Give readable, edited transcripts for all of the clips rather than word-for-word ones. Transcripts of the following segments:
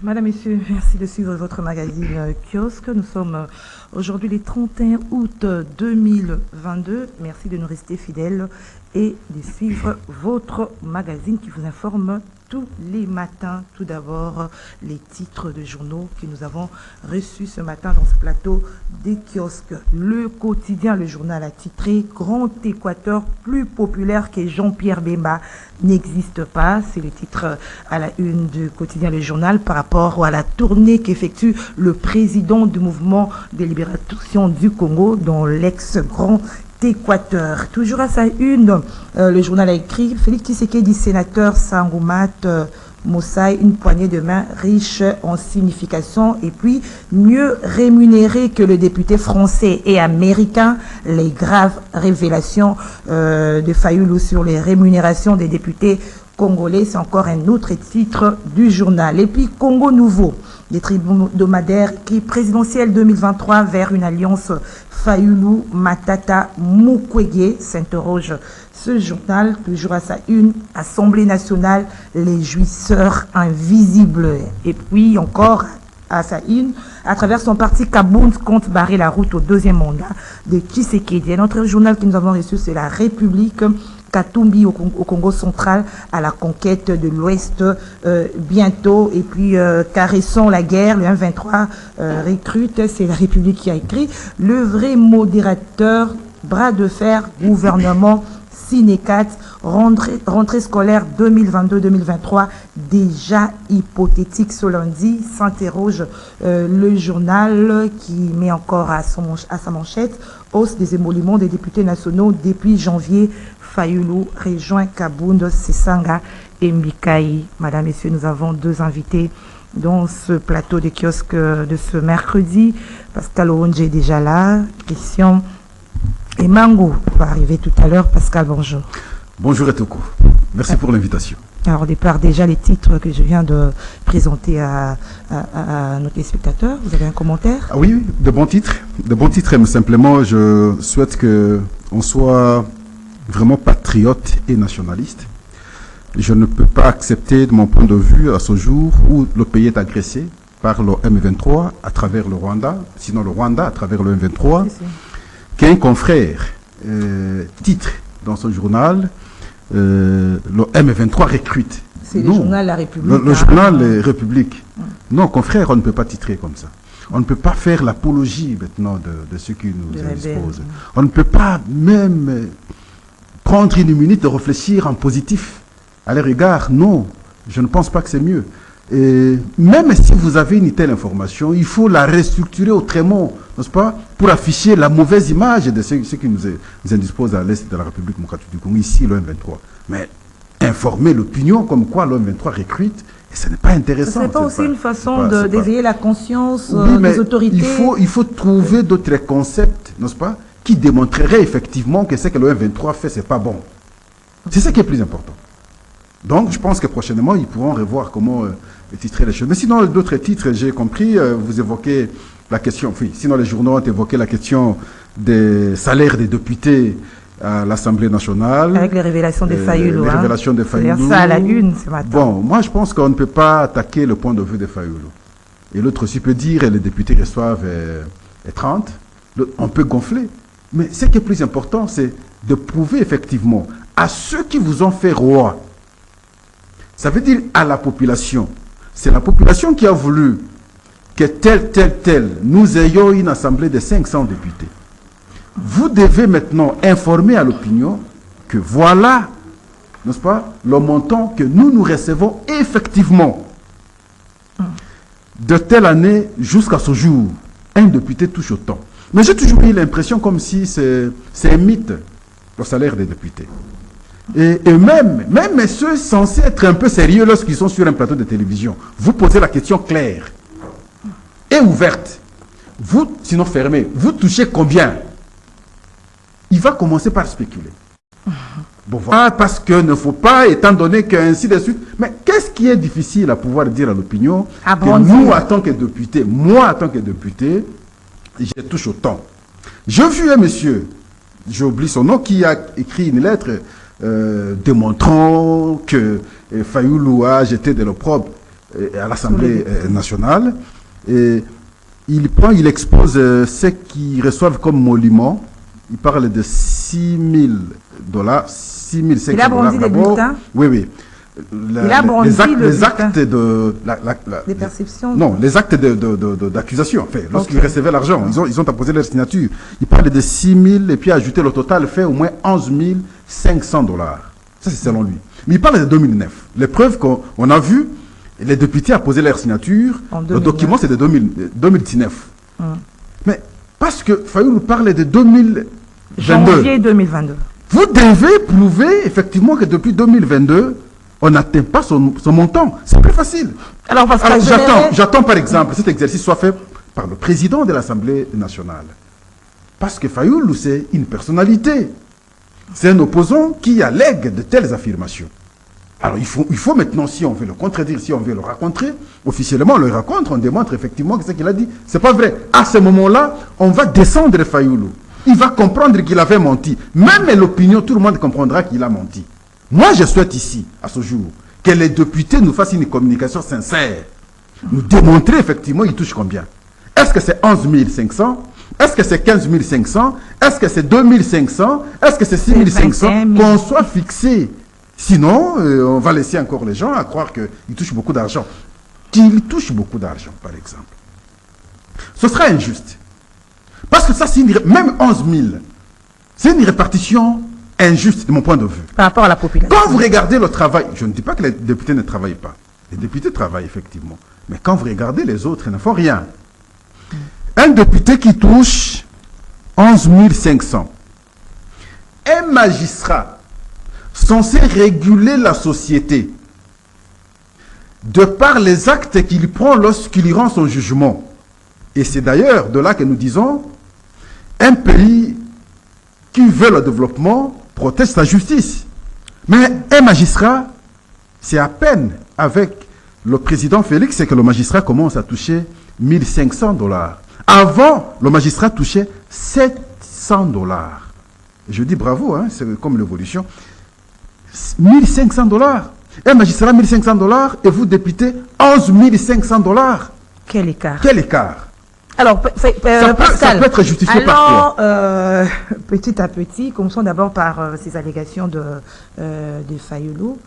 Madame, Messieurs, merci de suivre votre magazine Kiosque. Nous sommes aujourd'hui les 31 août 2022. Merci de nous rester fidèles et de suivre votre magazine qui vous informe tous les matins. Tout d'abord, les titres de journaux que nous avons reçus ce matin dans ce plateau des kiosques. Le quotidien, le journal a titré « Grand Équateur, plus populaire que Jean-Pierre Bemba n'existe pas ». C'est le titre à la une du quotidien Le Journal par rapport à la tournée qu'effectue le président du mouvement de libération du Congo dans l'ex-Grand Équateur. Toujours à sa une, le journal a écrit Félix Tshisekedi, sénateur Sangoumat Moussaï, une poignée de main riche en signification et puis mieux rémunéré que le député français et américain. Les graves révélations de Fayoulou sur les rémunérations des députés congolais, c'est encore un autre titre du journal. Et puis Congo Nouveau, les tribunaux hebdomadaires qui présidentielle 2023 vers une alliance Fayoulou Matata Mukwege, s'interroge ce journal. Toujours à sa une, Assemblée nationale, les jouisseurs invisibles. Et puis encore à sa une, à travers son parti, Kabound compte barrer la route au deuxième mandat de Tshisekedi. Un autre journal que nous avons reçu, c'est La République. Katumbi au Congo central à la conquête de l'Ouest bientôt. Et puis caressons la guerre, le 1-23 recrute, c'est La République qui a écrit. Le vrai modérateur, bras de fer, gouvernement Sinécat, rentrée scolaire 2022-2023 déjà hypothétique ce lundi, s'interroge le journal qui met encore à sa manchette hausse des émoluments des députés nationaux depuis janvier. Fayoulou rejoint Kabound, Sesanga et Mikaï. Madame, Messieurs, nous avons deux invités dans ce plateau de kiosques de ce mercredi. Pascal Oronge est déjà là. Question. Et Mango va arriver tout à l'heure. Pascal, bonjour. Bonjour Etoko. Merci pour l'invitation. Alors, au départ, déjà les titres que je viens de présenter à nos téléspectateurs. Vous avez un commentaire? Ah oui, de bons titres. De bons titres, mais simplement, je souhaite qu'on soit vraiment patriote et nationaliste. Je ne peux pas accepter, de mon point de vue, à ce jour où le pays est agressé par le M23 à travers le Rwanda, sinon le Rwanda à travers le M23, qu'un confrère titre dans son journal le M23 recrute. C'est le journal La République. Le journal République. Non, confrère, on ne peut pas titrer comme ça. On ne peut pas faire l'apologie maintenant de ceux qui nous indisposent. On ne peut pas même prendre une minute de réfléchir en positif à leur égard. Non, je ne pense pas que c'est mieux. Et même si vous avez une telle information, il faut la restructurer autrement, n'est-ce pas, pour afficher la mauvaise image de ceux qui nous indisposent à l'est de la République démocratique du Congo, ici, le M23. Mais informer l'opinion comme quoi le M23 recrute, et ce n'est pas intéressant. Ce n'est pas aussi une façon d'éveiller la conscience des autorités. Il faut trouver d'autres concepts, n'est-ce pas, qui démontrerait effectivement que ce que le M23 fait, ce n'est pas bon. C'est ça qui est plus important. Donc, je pense que prochainement, ils pourront revoir comment titrer les choses. Mais sinon, d'autres titres, j'ai compris, vous évoquez la question, oui, sinon les journaux ont évoqué la question des salaires des députés à l'Assemblée nationale. Avec les révélations de Fayoulou. Les révélations de Fayoulou. C'est ça à la une ce matin. Bon, moi, je pense qu'on ne peut pas attaquer le point de vue de Fayoulou. Et l'autre aussi peut dire, les députés reçoivent 30, on peut gonfler. Mais ce qui est plus important, c'est de prouver effectivement à ceux qui vous ont fait roi. Ça veut dire à la population. C'est la population qui a voulu que tel, nous ayons une assemblée de 500 députés. Vous devez maintenant informer à l'opinion que voilà, n'est-ce pas, le montant que nous recevons effectivement. De telle année jusqu'à ce jour, un député touche autant. Mais j'ai toujours eu l'impression comme si c'est un mythe, le salaire des députés. Et même ceux censés être un peu sérieux lorsqu'ils sont sur un plateau de télévision, vous posez la question claire et ouverte. Vous, sinon fermé, vous touchez combien? Il va commencer par spéculer. Bon, voilà, parce qu'il ne faut pas, étant donné qu'ainsi de suite. Mais qu'est-ce qui est difficile à pouvoir dire à l'opinion que nous, en tant que députés, moi, en tant que député, je touche autant. J'ai vu un monsieur, j'oublie son nom, qui a écrit une lettre démontrant que Fayoulou a jeté de l'opprobre. à l'Assemblée nationale. Et il expose ce qu'ils reçoivent comme monument. Il parle de $6 000, 6 500 Il a brandi des bulletins. Oui, oui. Il a brandi les actes de... les perceptions. Non, les actes d'accusation. Enfin, lorsqu'ils recevaient l'argent, ils ont apposé leur signature. Il parle de 6 000 et puis ajouté le total fait au moins $11 500. Ça, c'est selon lui. Mais il parle de 2009. Les preuves qu'on a vues, les députés ont posé leur signature. Le document, c'est de 2019. Mais parce que Fayoulou parle de 2022. Janvier 2022. Vous devez prouver effectivement que depuis 2022, on n'atteint pas son montant. C'est plus facile. Alors j'attends par exemple cet exercice soit fait par le président de l'Assemblée nationale. Parce que Fayoulou, c'est une personnalité. C'est un opposant qui allègue de telles affirmations. Alors il faut maintenant, si on veut le contredire, si on veut le raconter, officiellement on le raconte, on démontre effectivement que ce qu'il a dit, c'est pas vrai. À ce moment-là, on va descendre Fayoulou. Il va comprendre qu'il avait menti. Même l'opinion, tout le monde comprendra qu'il a menti. Moi, je souhaite ici, à ce jour, que les députés nous fassent une communication sincère. Nous démontrer effectivement, ils touchent combien. Est-ce que c'est 11 500? Est-ce que c'est 15 500? Est-ce que c'est 2 500? Est-ce que c'est 6 500? Qu'on soit fixé. Sinon, on va laisser encore les gens à croire qu'ils touchent beaucoup d'argent. Qu'ils touchent beaucoup d'argent, par exemple. Ce sera injuste. Parce que ça, c'est même 11 000, c'est une répartition injuste de mon point de vue. Par rapport à la population. Quand vous regardez le travail, je ne dis pas que les députés ne travaillent pas. Les députés travaillent effectivement. Mais quand vous regardez les autres, ils ne font rien. Un député qui touche 11 500, un magistrat censé réguler la société de par les actes qu'il prend lorsqu'il rend son jugement. Et c'est d'ailleurs de là que nous disons, un pays qui veut le développement protège sa justice. Mais un magistrat, c'est à peine avec le président Félix que le magistrat commence à toucher $1 500. Avant, le magistrat touchait $700. Je dis bravo, hein, c'est comme l'évolution. $1 500. Un magistrat, $1 500 et vous, député, $11 500. Quel écart. Quel écart. Alors, ça peut être justifié par quoi? Petit à petit, commençons d'abord par ces allégations de Fayoulou.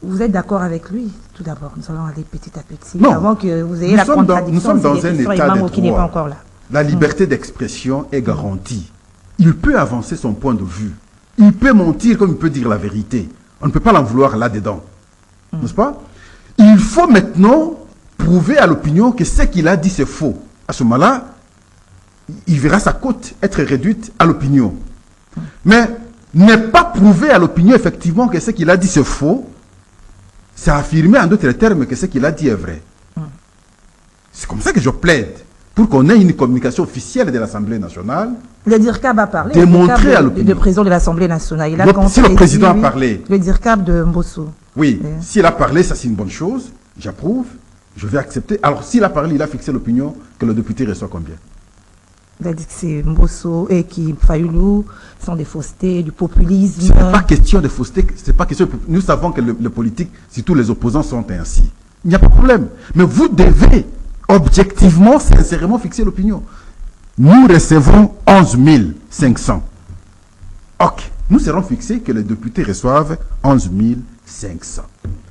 Vous êtes d'accord avec lui? Tout d'abord, nous allons aller petit à petit. Non. Avant que vous ayez la contradiction. Nous sommes dans un état de qui n'est pas encore là. La liberté d'expression est garantie. Il peut avancer son point de vue. Il peut mentir comme il peut dire la vérité. On ne peut pas l'en vouloir là-dedans. N'est-ce pas? Il faut maintenant prouver à l'opinion que ce qu'il a dit c'est faux. À ce moment-là, il verra sa cote être réduite à l'opinion. Mais ne pas prouver à l'opinion effectivement que ce qu'il a dit c'est faux, c'est affirmer en d'autres termes que ce qu'il a dit est vrai. C'est comme ça que je plaide pour qu'on ait une communication officielle de l'Assemblée nationale. Le DIRCAB a parlé. Démontrer à l'opinion. Le président de l'Assemblée nationale. Si le président a parlé. Le DIRCAB de Mbosso. Oui, s'il a parlé, ça c'est une bonne chose. J'approuve. Je vais accepter. Alors, s'il a parlé, il a fixé l'opinion que le député reçoit combien? Il a dit que c'est Mbosso et qui Fayoulou sont des faussetés, du populisme. Ce n'est pas question de fausseté. C'est pas question. Nous savons que le politique, si tous les opposants sont ainsi, il n'y a pas de problème. Mais vous devez objectivement, sincèrement fixer l'opinion. Nous recevons 11 500. Ok. Nous serons fixés que les députés reçoivent 11 500.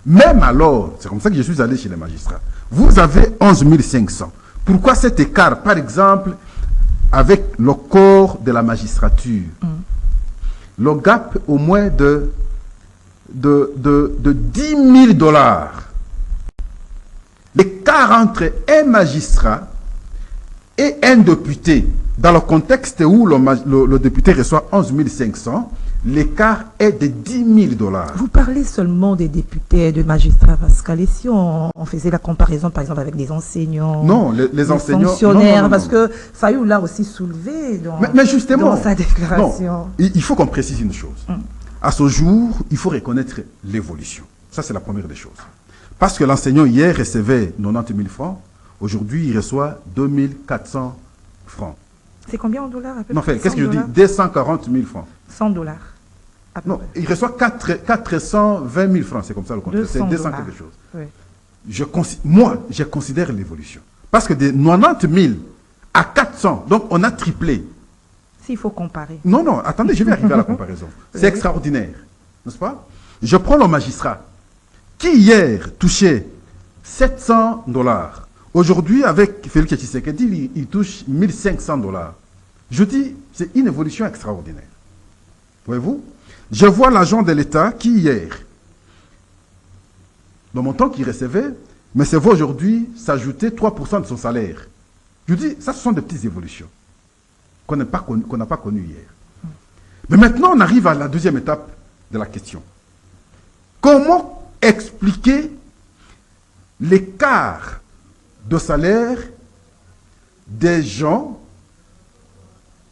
Même alors, c'est comme ça que je suis allé chez les magistrats. Vous avez 11 500. Pourquoi cet écart, par exemple, avec le corps de la magistrature? Le gap au moins de $10 000. L'écart entre un magistrat et un député, dans le contexte où le député reçoit 11 500, l'écart est de $10 000. Vous parlez seulement des députés et des magistrats, Pascal. Et si on faisait la comparaison, par exemple, avec des enseignants? Non, les enseignants. Fonctionnaires, non. Parce que Fayoulou l'a aussi soulevé mais justement, dans sa déclaration. Non, il faut qu'on précise une chose. À ce jour, il faut reconnaître l'évolution. Ça, c'est la première des choses. Parce que l'enseignant hier recevait 90 000 francs, aujourd'hui, il reçoit 2 400 francs. C'est combien en dollars à peu près? Non, qu'est-ce que je dis? 240 000 francs. $100. Non, il reçoit 420 000 francs, c'est comme ça le compte. C'est 200 $200. quelque chose. Oui. moi, je considère l'évolution. Parce que de 90 000 à 400, donc on a triplé. S'il faut comparer. Non, non, attendez, je vais arriver à la comparaison. C'est extraordinaire, n'est-ce pas? Je prends le magistrat qui hier touchait 700 $. Aujourd'hui, avec Félix Tshisekedi, il touche 1500 $. Je dis, c'est une évolution extraordinaire. Voyez-vous? Je vois l'agent de l'État qui hier, le montant qu'il recevait, mais c'est vrai aujourd'hui s'ajouter 3% de son salaire. Je dis, ça ce sont des petites évolutions qu'on n'a pas connues hier. Mais maintenant, on arrive à la deuxième étape de la question. Comment expliquer l'écart de salaire des gens,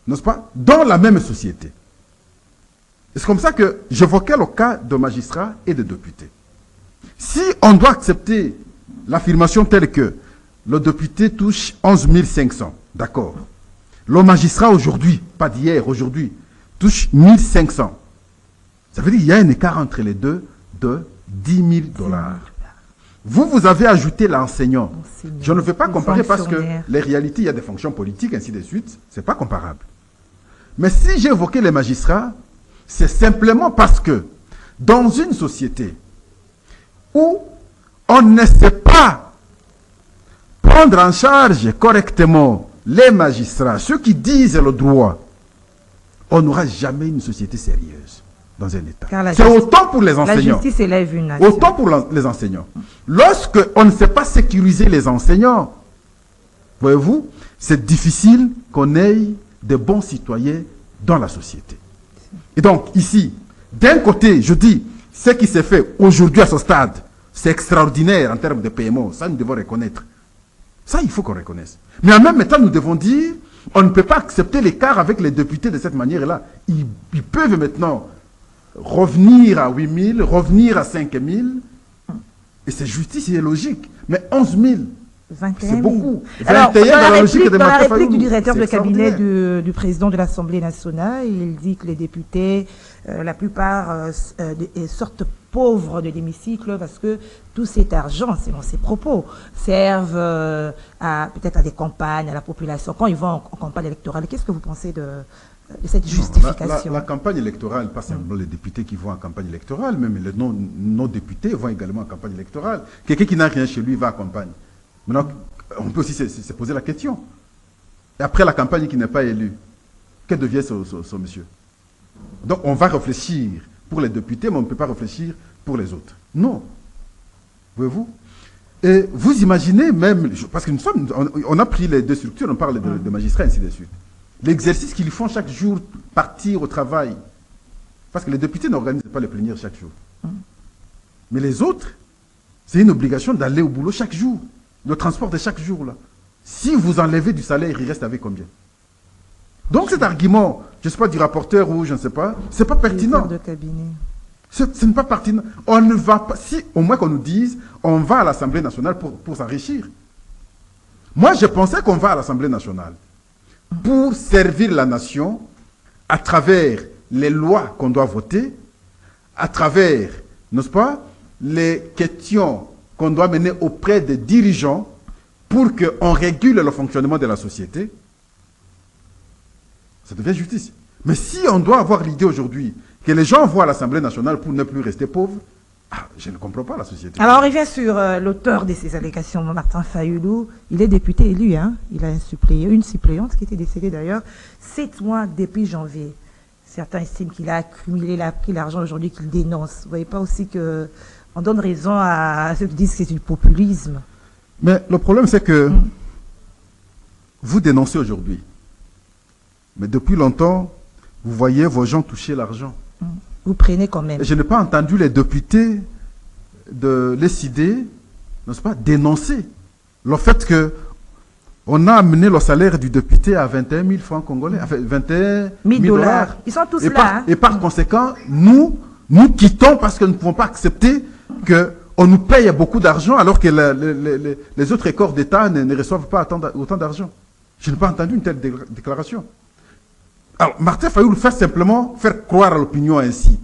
n'est-ce pas, dans la même société? C'est comme ça que j'évoquais le cas de magistrats et de députés. Si on doit accepter l'affirmation telle que le député touche 11 500, d'accord. Le magistrat aujourd'hui, pas d'hier, aujourd'hui, touche 1500. Ça veut dire qu'il y a un écart entre les deux de 10 000 $. Vous avez ajouté l'enseignant. Je ne vais pas comparer parce que les réalités, il y a des fonctions politiques, ainsi de suite. Ce n'est pas comparable. Mais si j'ai évoqué les magistrats, c'est simplement parce que dans une société où on ne sait pas prendre en charge correctement les magistrats, ceux qui disent le droit, on n'aura jamais une société sérieuse dans un État. C'est autant pour les enseignants. La justice élève une nation. Autant pour les enseignants. Lorsque on ne sait pas sécuriser les enseignants, voyez-vous, c'est difficile qu'on ait de bons citoyens dans la société. Et donc, ici, d'un côté, je dis, ce qui s'est fait aujourd'hui à ce stade, c'est extraordinaire en termes de paiement. Ça, nous devons reconnaître. Ça, il faut qu'on reconnaisse. Mais en même temps, nous devons dire, on ne peut pas accepter l'écart avec les députés de cette manière-là. Ils peuvent maintenant revenir à 8 000, revenir à 5 000. Et c'est justice et logique. Mais 11 000, c'est beaucoup. 21 dans la logique de dans la Martin réplique du Fayulu, directeur c'est de cabinet extraordinaire. du président de l'Assemblée nationale, il dit que les députés, la plupart sortent pauvres de l'hémicycle parce que tout cet argent, selon ses propos, servent peut-être à des campagnes, à la population. Quand ils vont en campagne électorale, qu'est-ce que vous pensez de cette justification? La campagne électorale, pas simplement les députés qui vont en campagne électorale, même les non-députés vont également en campagne électorale. Quelqu'un qui n'a rien chez lui va en campagne. Maintenant, on peut aussi se poser la question. Et après la campagne qui n'est pas élue, que devient ce monsieur? Donc on va réfléchir pour les députés, mais on ne peut pas réfléchir pour les autres. Non. Voyez-vous? Et vous imaginez même, parce que on a pris les deux structures, on parle de magistrats, ainsi de suite. L'exercice qu'ils font chaque jour, partir au travail. Parce que les députés n'organisent pas les plénières chaque jour. Mais les autres, c'est une obligation d'aller au boulot chaque jour. Le transport de chaque jour, là. Si vous enlevez du salaire, il reste avec combien? Donc cet argument, je ne sais pas, du rapporteur ou je ne sais pas, c'est pas pertinent. De cabinet. Ce n'est pas pertinent. On ne va pas, si au moins qu'on nous dise, on va à l'Assemblée nationale pour s'enrichir. Moi, je pensais qu'on va à l'Assemblée nationale pour servir la nation à travers les lois qu'on doit voter, à travers, n'est-ce pas, les questions qu'on doit mener auprès des dirigeants pour qu'on régule le fonctionnement de la société. Ça devient justice. Mais si on doit avoir l'idée aujourd'hui que les gens vont à l'Assemblée nationale pour ne plus rester pauvres, je ne comprends pas la société. Alors, on revient sur l'auteur de ces allégations, Martin Fayulu. Il est député élu, hein. Il a une suppléante qui était décédée d'ailleurs 7 mois depuis janvier. Certains estiment qu'il a accumulé, il a pris l'argent aujourd'hui qu'il dénonce. Vous ne voyez pas aussi qu'on donne raison à ceux qui disent que c'est du populisme? Mais le problème, c'est que vous dénoncez aujourd'hui. Mais depuis longtemps, vous voyez vos gens toucher l'argent. Vous prenez quand même. Et je n'ai pas entendu les députés de l'ESID, n'est-ce pas, dénoncer le fait qu'on a amené le salaire du député à 21 000 francs congolais, enfin 21 000 $. Ils sont tous là. Et par conséquent, nous quittons parce que nous ne pouvons pas accepter qu'on nous paye beaucoup d'argent alors que les autres corps d'État ne reçoivent pas autant d'argent. Je n'ai pas entendu une telle déclaration. Alors, Martin Fayulu fait simplement faire croire à l'opinion ainsi.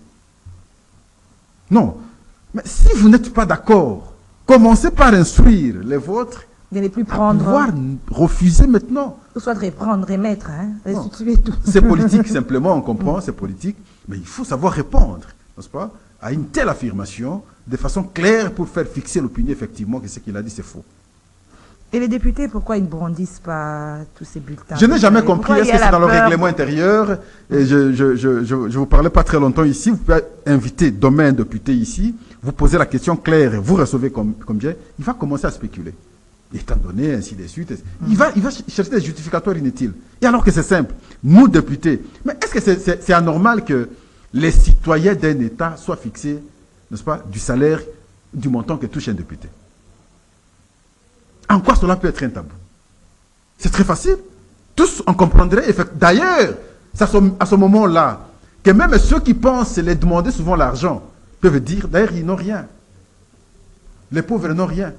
Non. Mais si vous n'êtes pas d'accord Commencez par instruire les vôtres, De ne plus à prendre, pouvoir refuser maintenant. ou soit de reprendre, remettre, restituer tout. C'est politique simplement, on comprend, c'est politique, mais il faut savoir répondre, n'est-ce pas, à une telle affirmation de façon claire pour faire fixer l'opinion effectivement que ce qu'il a dit c'est faux. Et les députés, pourquoi ils ne brandissent pas tous ces bulletins? Je n'ai jamais compris, Pourquoi est-ce il y a que c'est la dans le peur? règlement intérieur? Et je vous parlais pas très longtemps ici, vous pouvez inviter demain un député ici, vous posez la question claire, vous recevez combien, il va commencer à spéculer. Étant donné, ainsi de suite, il va chercher des justificatoires inutiles. Et alors que c'est simple, nous députés, mais est-ce que c'est anormal que les citoyens d'un État soient fixés, n'est-ce pas, du salaire, du montant que touche un député? En quoi cela peut être un tabou? C'est très facile. Tous on comprendrait. D'ailleurs, c'est à ce moment-là que même ceux qui pensent les demander souvent l'argent peuvent dire, d'ailleurs, ils n'ont rien. Les pauvres n'ont rien.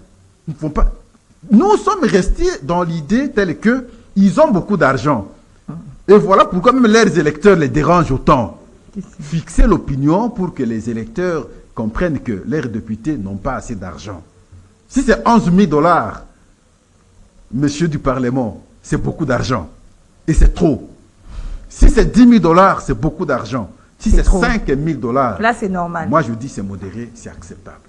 Ils ne font pas. Nous sommes restés dans l'idée telle que ils ont beaucoup d'argent. Et voilà pourquoi même leurs électeurs les dérangent autant. Fixer l'opinion pour que les électeurs comprennent que leurs députés n'ont pas assez d'argent. Si c'est 11 000 $, monsieur du Parlement, c'est beaucoup d'argent. Et c'est trop. Si c'est 10 000 $, c'est beaucoup d'argent. Si c'est 5 000 $, là, c'est normal. moi je dis c'est modéré, c'est acceptable.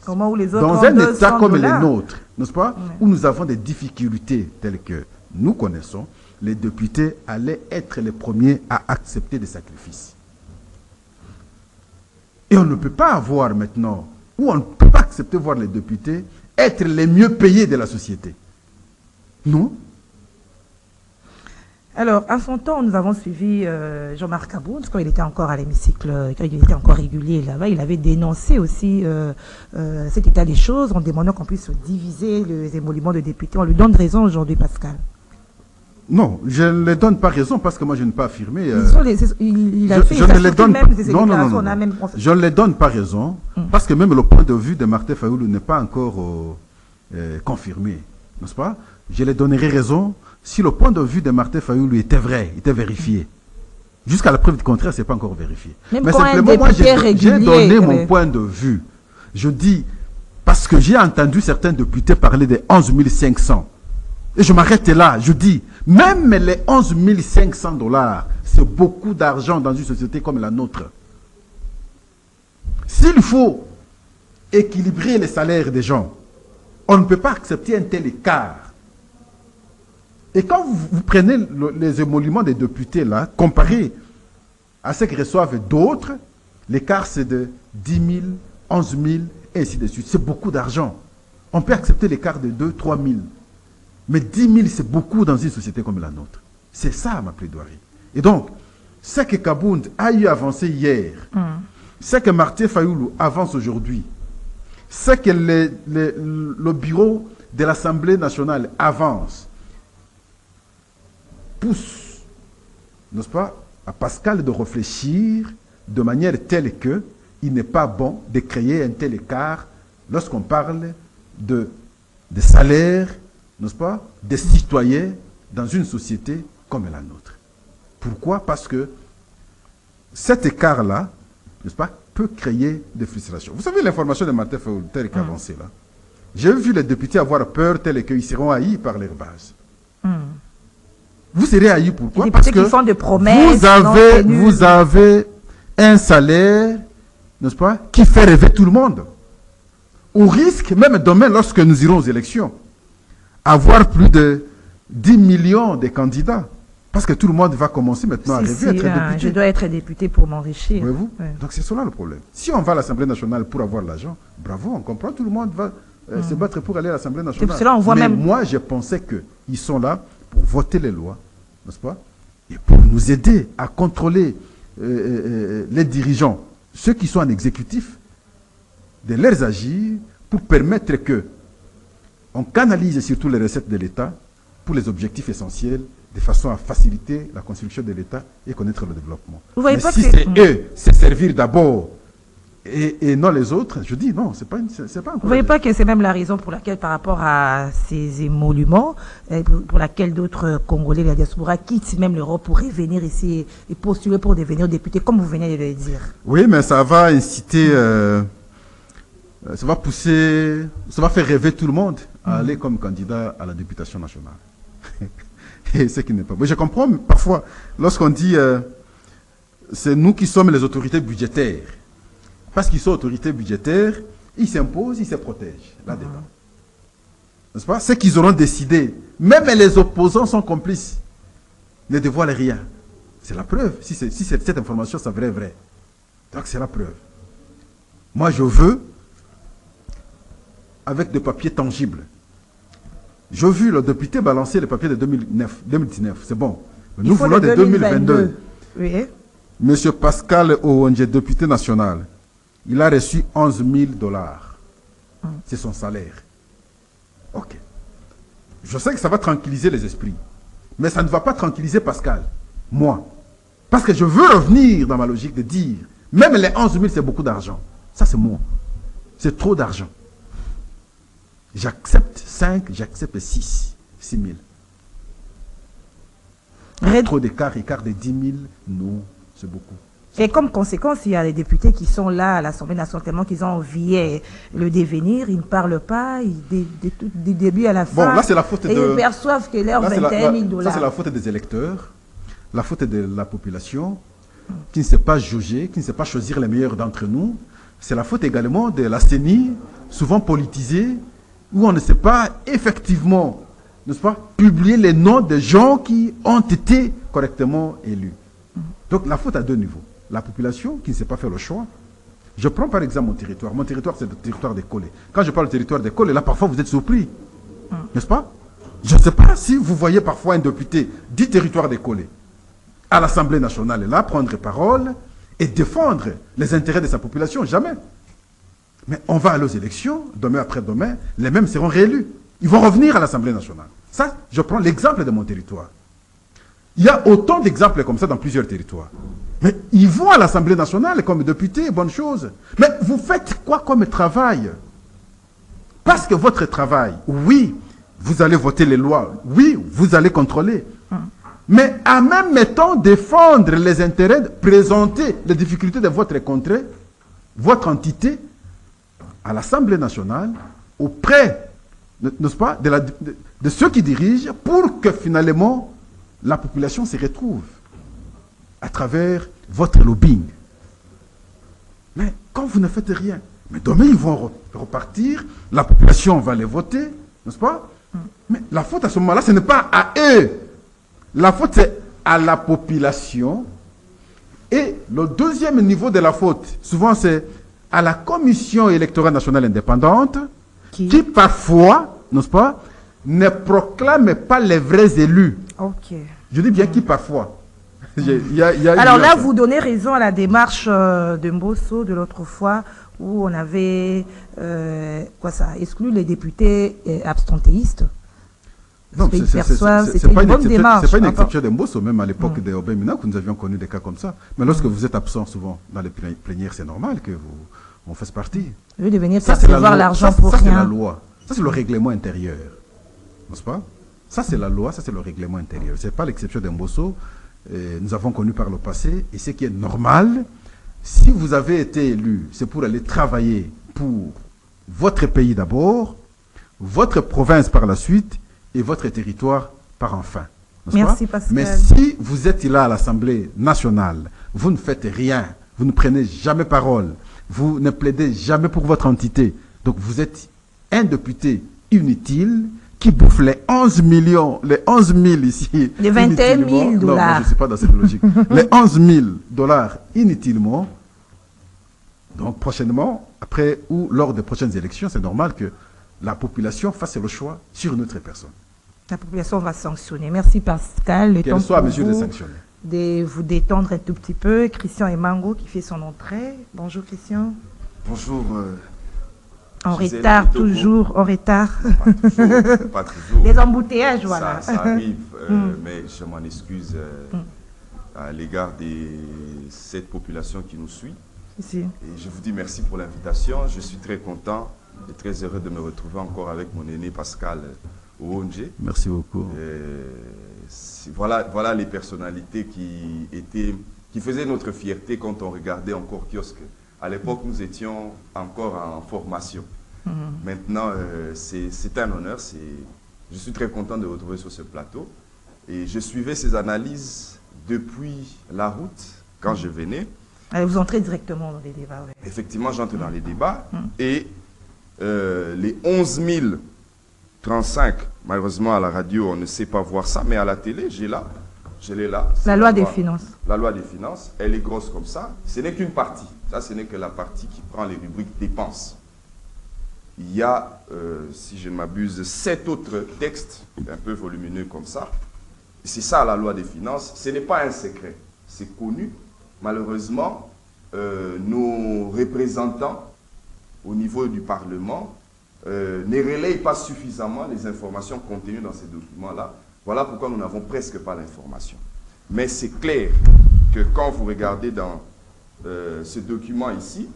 Au moment où les autres Dans ont un État comme le $200, nôtre, n'est-ce pas, où nous avons des difficultés telles que nous connaissons, les députés allaient être les premiers à accepter des sacrifices. Et on ne peut pas avoir maintenant, ou on ne peut pas accepter voir les députés être les mieux payés de la société. Non. Alors, à son temps, nous avons suivi Jean-Marc Aboud, quand il était encore à l'hémicycle, quand il était encore régulier là-bas, il avait dénoncé aussi cet état des choses en demandant qu'on puisse diviser les émoluments de députés. On lui donne raison aujourd'hui, Pascal. Non, je ne les donne pas raison parce que moi je ne peux pas affirmer. Il a fait je ne les donne pas. même des Non, déclarations, on a même... je ne les donne pas raison parce que même le point de vue de Martin Fayoulou n'est pas encore confirmé, n'est-ce pas? Je les donnerai raison si le point de vue de Martin Fayoulou était vrai, était vérifié. Jusqu'à la preuve du contraire, ce n'est pas encore vérifié. Même mais quand simplement, moi, j'ai donné mon point de vue. Je dis, parce que j'ai entendu certains députés parler des 11 500. Et je m'arrête là. Je dis, même les 11 500 $, c'est beaucoup d'argent dans une société comme la nôtre. S'il faut équilibrer les salaires des gens, on ne peut pas accepter un tel écart. Et quand vous prenez les émoluments des députés, là, comparé à ce que reçoivent d'autres, l'écart c'est de 10 000, 11 000, et ainsi de suite. C'est beaucoup d'argent. On peut accepter l'écart de 2 000, 3 000. Mais 10 000, c'est beaucoup dans une société comme la nôtre. C'est ça ma plaidoirie. Et donc, ce que Kabound a eu avancé hier, ce que Martin Fayoulou avance aujourd'hui, ce que le bureau de l'Assemblée nationale avance, pousse, n'est-ce pas, à Pascal de réfléchir de manière telle que il n'est pas bon de créer un tel écart lorsqu'on parle de salaires, n'est-ce pas, des citoyens dans une société comme la nôtre. Pourquoi? Parce que cet écart-là, n'est-ce pas, peut créer des frustrations. Vous savez l'information de Martin Fayoulou telle qu'avancée là. J'ai vu les députés avoir peur telle qu'ils seront haïs par leur base. Vous serez haïs pourquoi? Parce que font des promesses, vous avez un salaire, n'est-ce pas, qui fait rêver tout le monde. Au risque, même demain, lorsque nous irons aux élections, avoir plus de 10 millions de candidats. Parce que tout le monde va commencer maintenant à rêver être député. Je dois être député pour m'enrichir. Voyez-vous? Ouais. Donc c'est cela le problème. Si on va à l'Assemblée nationale pour avoir l'argent, bravo, on comprend, tout le monde va se battre pour aller à l'Assemblée nationale. Pour cela, on voit même... moi, je pensais qu'ils sont là pour voter les lois, n'est-ce pas? Et pour nous aider à contrôler les dirigeants, ceux qui sont en exécutif, de leurs agir pour permettre que on canalise surtout les recettes de l'État pour les objectifs essentiels, de façon à faciliter la construction de l'État et connaître le développement. Vous voyez mais pas si c'est eux, c'est servir d'abord et non les autres, je dis non, c'est pas un Vous ne voyez pas que c'est même la raison pour laquelle, par rapport à ces émoluments, pour laquelle d'autres Congolais de la diaspora quittent même l'Europe pour revenir ici et postuler pour devenir député, comme vous venez de le dire. Oui, mais ça va inciter ça va pousser, ça va faire rêver tout le monde à aller comme candidat à la députation nationale. Et ce qui n'est pas. Mais je comprends parfois, lorsqu'on dit c'est nous qui sommes les autorités budgétaires. Parce qu'ils sont autorités budgétaires, ils s'imposent, ils se protègent là-dedans. N'est-ce pas? Ce qu'ils auront décidé, même les opposants sont complices, ne dévoilent rien. C'est la preuve. Si cette information s'avérait vraie. Donc c'est la preuve. Moi je veux, avec des papiers tangibles. J'ai vu le député balancer les papiers de 2019. C'est bon. Nous voulons de 2022. Oui. Monsieur Pascal Owonje, député national, il a reçu 11 000 $. C'est son salaire. Ok. Je sais que ça va tranquilliser les esprits. Mais ça ne va pas tranquilliser Pascal. Moi. Parce que je veux revenir dans ma logique de dire, même les 11 000, c'est beaucoup d'argent. Ça, c'est moi. C'est trop d'argent. J'accepte 5, j'accepte 6 000. Trop d'écart, écart de 10 000, non, c'est beaucoup. Et comme conséquence, il y a les députés qui sont là à l'Assemblée nationale tellement qu'ils ont envié le devenir, ils ne parlent pas, du début à la fin. Bon, là c'est la faute et ils perçoivent que leurs 21 000 $. Ça c'est la faute des électeurs, la faute de la population qui ne sait pas juger, qui ne sait pas choisir les meilleurs d'entre nous. C'est la faute également de la CENI, souvent politisée, où on ne sait pas effectivement, n'est-ce pas, publier les noms des gens qui ont été correctement élus. Donc la faute à deux niveaux. La population qui ne sait pas faire le choix. Je prends par exemple mon territoire. Mon territoire, c'est le territoire des Collets. Quand je parle du territoire des Collets, là parfois vous êtes surpris. N'est-ce pas? Je ne sais pas si vous voyez parfois un député du territoire des Collets à l'Assemblée nationale, là, prendre parole et défendre les intérêts de sa population. Jamais. Mais on va aller aux élections, demain après-demain, les mêmes seront réélus. Ils vont revenir à l'Assemblée nationale. Ça, je prends l'exemple de mon territoire. Il y a autant d'exemples comme ça dans plusieurs territoires. Mais ils vont à l'Assemblée nationale comme députés, bonne chose. Mais vous faites quoi comme travail? Parce que votre travail, oui, vous allez voter les lois, oui, vous allez contrôler. Mais en même temps, défendre les intérêts, présenter les difficultés de votre contrée, votre entité, à l'Assemblée nationale, auprès, n'est-ce pas, de ceux qui dirigent, pour que finalement, la population se retrouve à travers votre lobbying. Mais quand vous ne faites rien, mais demain ils vont repartir, la population va les voter, n'est-ce pas? Mais la faute à ce moment-là, ce n'est pas à eux. La faute, c'est à la population. Et le deuxième niveau de la faute, souvent, c'est à la Commission électorale nationale indépendante, qui parfois, n'est-ce pas, ne proclame pas les vrais élus. Ok. Je dis bien qui parfois. Alors là, vous donnez raison à la démarche de Mbosso de l'autre fois, où on avait exclu les députés abstentéistes. Non, c'est pas une exception de Mbosso, même à l'époque de Obemina, que nous avions connu des cas comme ça. Mais lorsque vous êtes absent souvent dans les plénières, c'est normal que on fasse partie. Vous devez venir percevoir l'argent pour rien. Ça, c'est la loi. Ça, c'est le règlement intérieur. N'est-ce pas? Ça, c'est la loi, ça, c'est le règlement intérieur. Ce n'est pas l'exception de Mbosso. Nous avons connu par le passé. Et ce qui est normal, si vous avez été élu, c'est pour aller travailler pour votre pays d'abord, votre province par la suite, et votre territoire par enfin. Merci Pascal. Mais si vous êtes là à l'Assemblée nationale, vous ne faites rien, vous ne prenez jamais parole, vous ne plaidez jamais pour votre entité, donc vous êtes un député inutile qui bouffe les 11 millions, les 11 000 ici. Les 21 000 $. Non, moi, je ne suis pas dans cette logique. Les 11 000 $ inutilement. Donc prochainement, après ou lors des prochaines élections, c'est normal que la population fasse le choix sur une autre personne. La population va sanctionner. Merci Pascal. Qu'elle soit à mesure de sanctionner. De vous détendre un tout petit peu. Christian Emango qui fait son entrée. Bonjour Christian. Bonjour. En retard, toujours en retard. Pas toujours. Des embouteillages, voilà. Ça arrive, mais je m'en excuse à l'égard de cette population qui nous suit. Si. Et je vous dis merci pour l'invitation. Je suis très content et très heureux de me retrouver encore avec mon aîné Pascal Owonje. Merci beaucoup. Voilà les personnalités qui faisaient notre fierté quand on regardait encore Kiosque À l'époque, nous étions encore en formation. Maintenant, c'est un honneur. Je suis très content de vous retrouver sur ce plateau. Et je suivais ces analyses depuis la route, quand je venais. Allez, vous entrez directement dans les débats. Ouais. Effectivement, j'entre dans les débats. Et les 11 035, malheureusement à la radio, on ne sait pas voir ça, mais à la télé, je l'ai là. La loi des finances. La loi des finances, elle est grosse comme ça. Ce n'est qu'une partie. Ça, ce n'est que la partie qui prend les rubriques dépenses. Il y a, si je ne m'abuse, 7 autres textes, un peu volumineux comme ça. C'est ça la loi des finances. Ce n'est pas un secret. C'est connu. Malheureusement, nos représentants au niveau du Parlement ne relayent pas suffisamment les informations contenues dans ces documents-là. Voilà pourquoi nous n'avons presque pas l'information. Mais c'est clair que quand vous regardez dans ce document ici,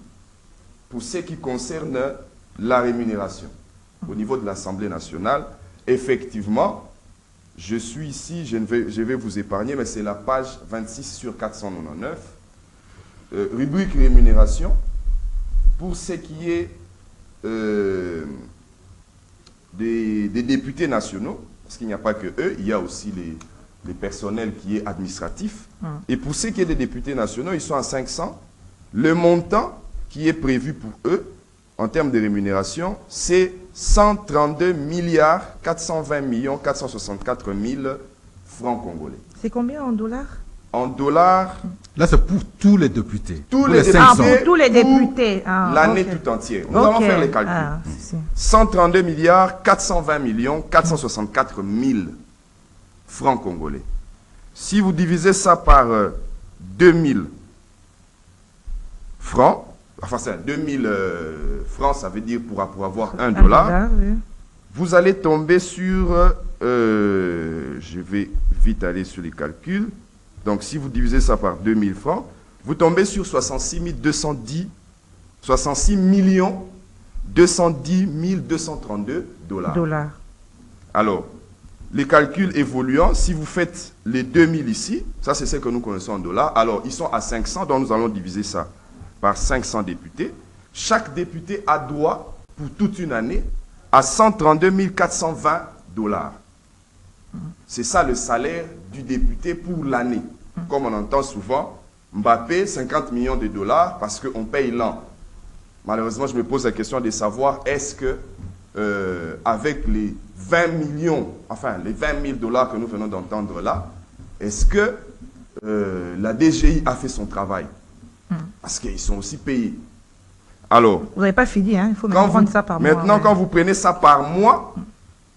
pour ce qui concerne la rémunération au niveau de l'Assemblée nationale, effectivement, je suis ici, je vais vous épargner, mais c'est la page 26 sur 499, rubrique rémunération, pour ce qui est des députés nationaux, parce qu'il n'y a pas que eux, il y a aussi les personnels qui est administratif. Et pour ce qui est des députés nationaux, ils sont à 500. Le montant qui est prévu pour eux, en termes de rémunération, c'est 132 milliards 420 millions 464 000 francs congolais. C'est combien en dollars? En dollars... Là, c'est pour tous les députés. Tous les députés. Pour tous les députés. L'année tout entière. Nous allons faire les calculs. 132 milliards 420 millions 464 000 francs congolais. Si vous divisez ça par 2000 francs, enfin c'est 2000 francs, ça veut dire pour avoir $1, oui. vous allez tomber sur, je vais vite aller sur les calculs, donc si vous divisez ça par 2000 francs, vous tombez sur 66 millions 210 232 $. Alors, les calculs évoluant, si vous faites les 2000 ici, ça c'est ce que nous connaissons en dollars, alors ils sont à 500, donc nous allons diviser ça par 500 députés. Chaque député a droit, pour toute une année, à 132 420 $. C'est ça le salaire du député pour l'année. Comme on entend souvent, Mbappé, 50 millions de dollars parce qu'on paye l'an. Malheureusement, je me pose la question de savoir, est-ce que, avec les 20 millions, enfin les 20 000 $ que nous venons d'entendre là, est-ce que la DGI a fait son travail? Parce qu'ils sont aussi payés. Alors, vous n'avez pas fini, hein? Il faut prendre ça par mois. Maintenant, quand vous prenez ça par mois,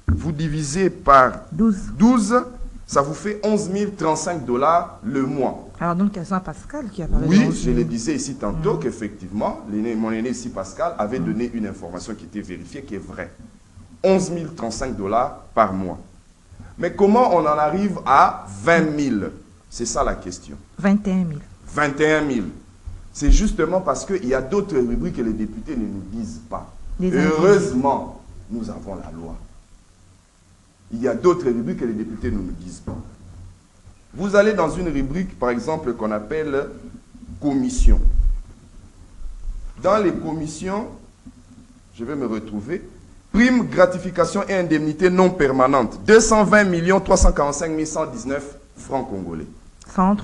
vous divisez par 12, ça vous fait 11 035 $ le mois. Alors donc, il y a Jean-Pascal qui a parlé. Oui, je le disais ici tantôt qu'effectivement, mon aîné ici, Pascal, avait donné une information qui était vérifiée, qui est vraie. 11 035 $ par mois. Mais comment on en arrive à 20 000? C'est ça la question. 21 000. 21 000. C'est justement parce qu'il y a d'autres rubriques que les députés ne nous disent pas. Heureusement, nous avons la loi. Il y a d'autres rubriques que les députés ne nous disent pas. Vous allez dans une rubrique, par exemple, qu'on appelle commission. Dans les commissions, je vais me retrouver, prime, gratification et indemnité non permanente, 220 345 119 francs congolais.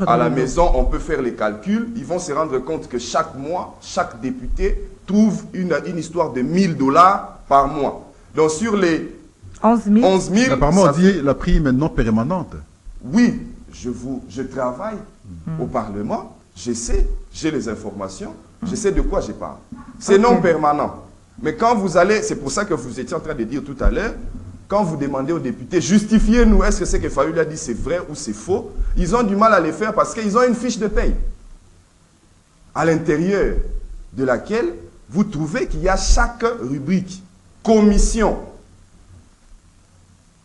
À la maison, on peut faire les calculs. Ils vont se rendre compte que chaque mois, chaque député trouve une histoire de 1 000 $ par mois. Donc sur les 11 000... Apparemment, on dit la prime non permanente. Oui, je travaille au Parlement. Je sais, j'ai les informations. Je sais de quoi je parle. C'est non permanent. Mais quand vous allez... C'est pour ça que vous étiez en train de dire tout à l'heure, quand vous demandez aux députés, justifiez-nous, est-ce que ce que Fayulu a dit c'est vrai ou c'est faux? Ils ont du mal à le faire parce qu'ils ont une fiche de paye à l'intérieur de laquelle vous trouvez qu'il y a chaque rubrique, commission.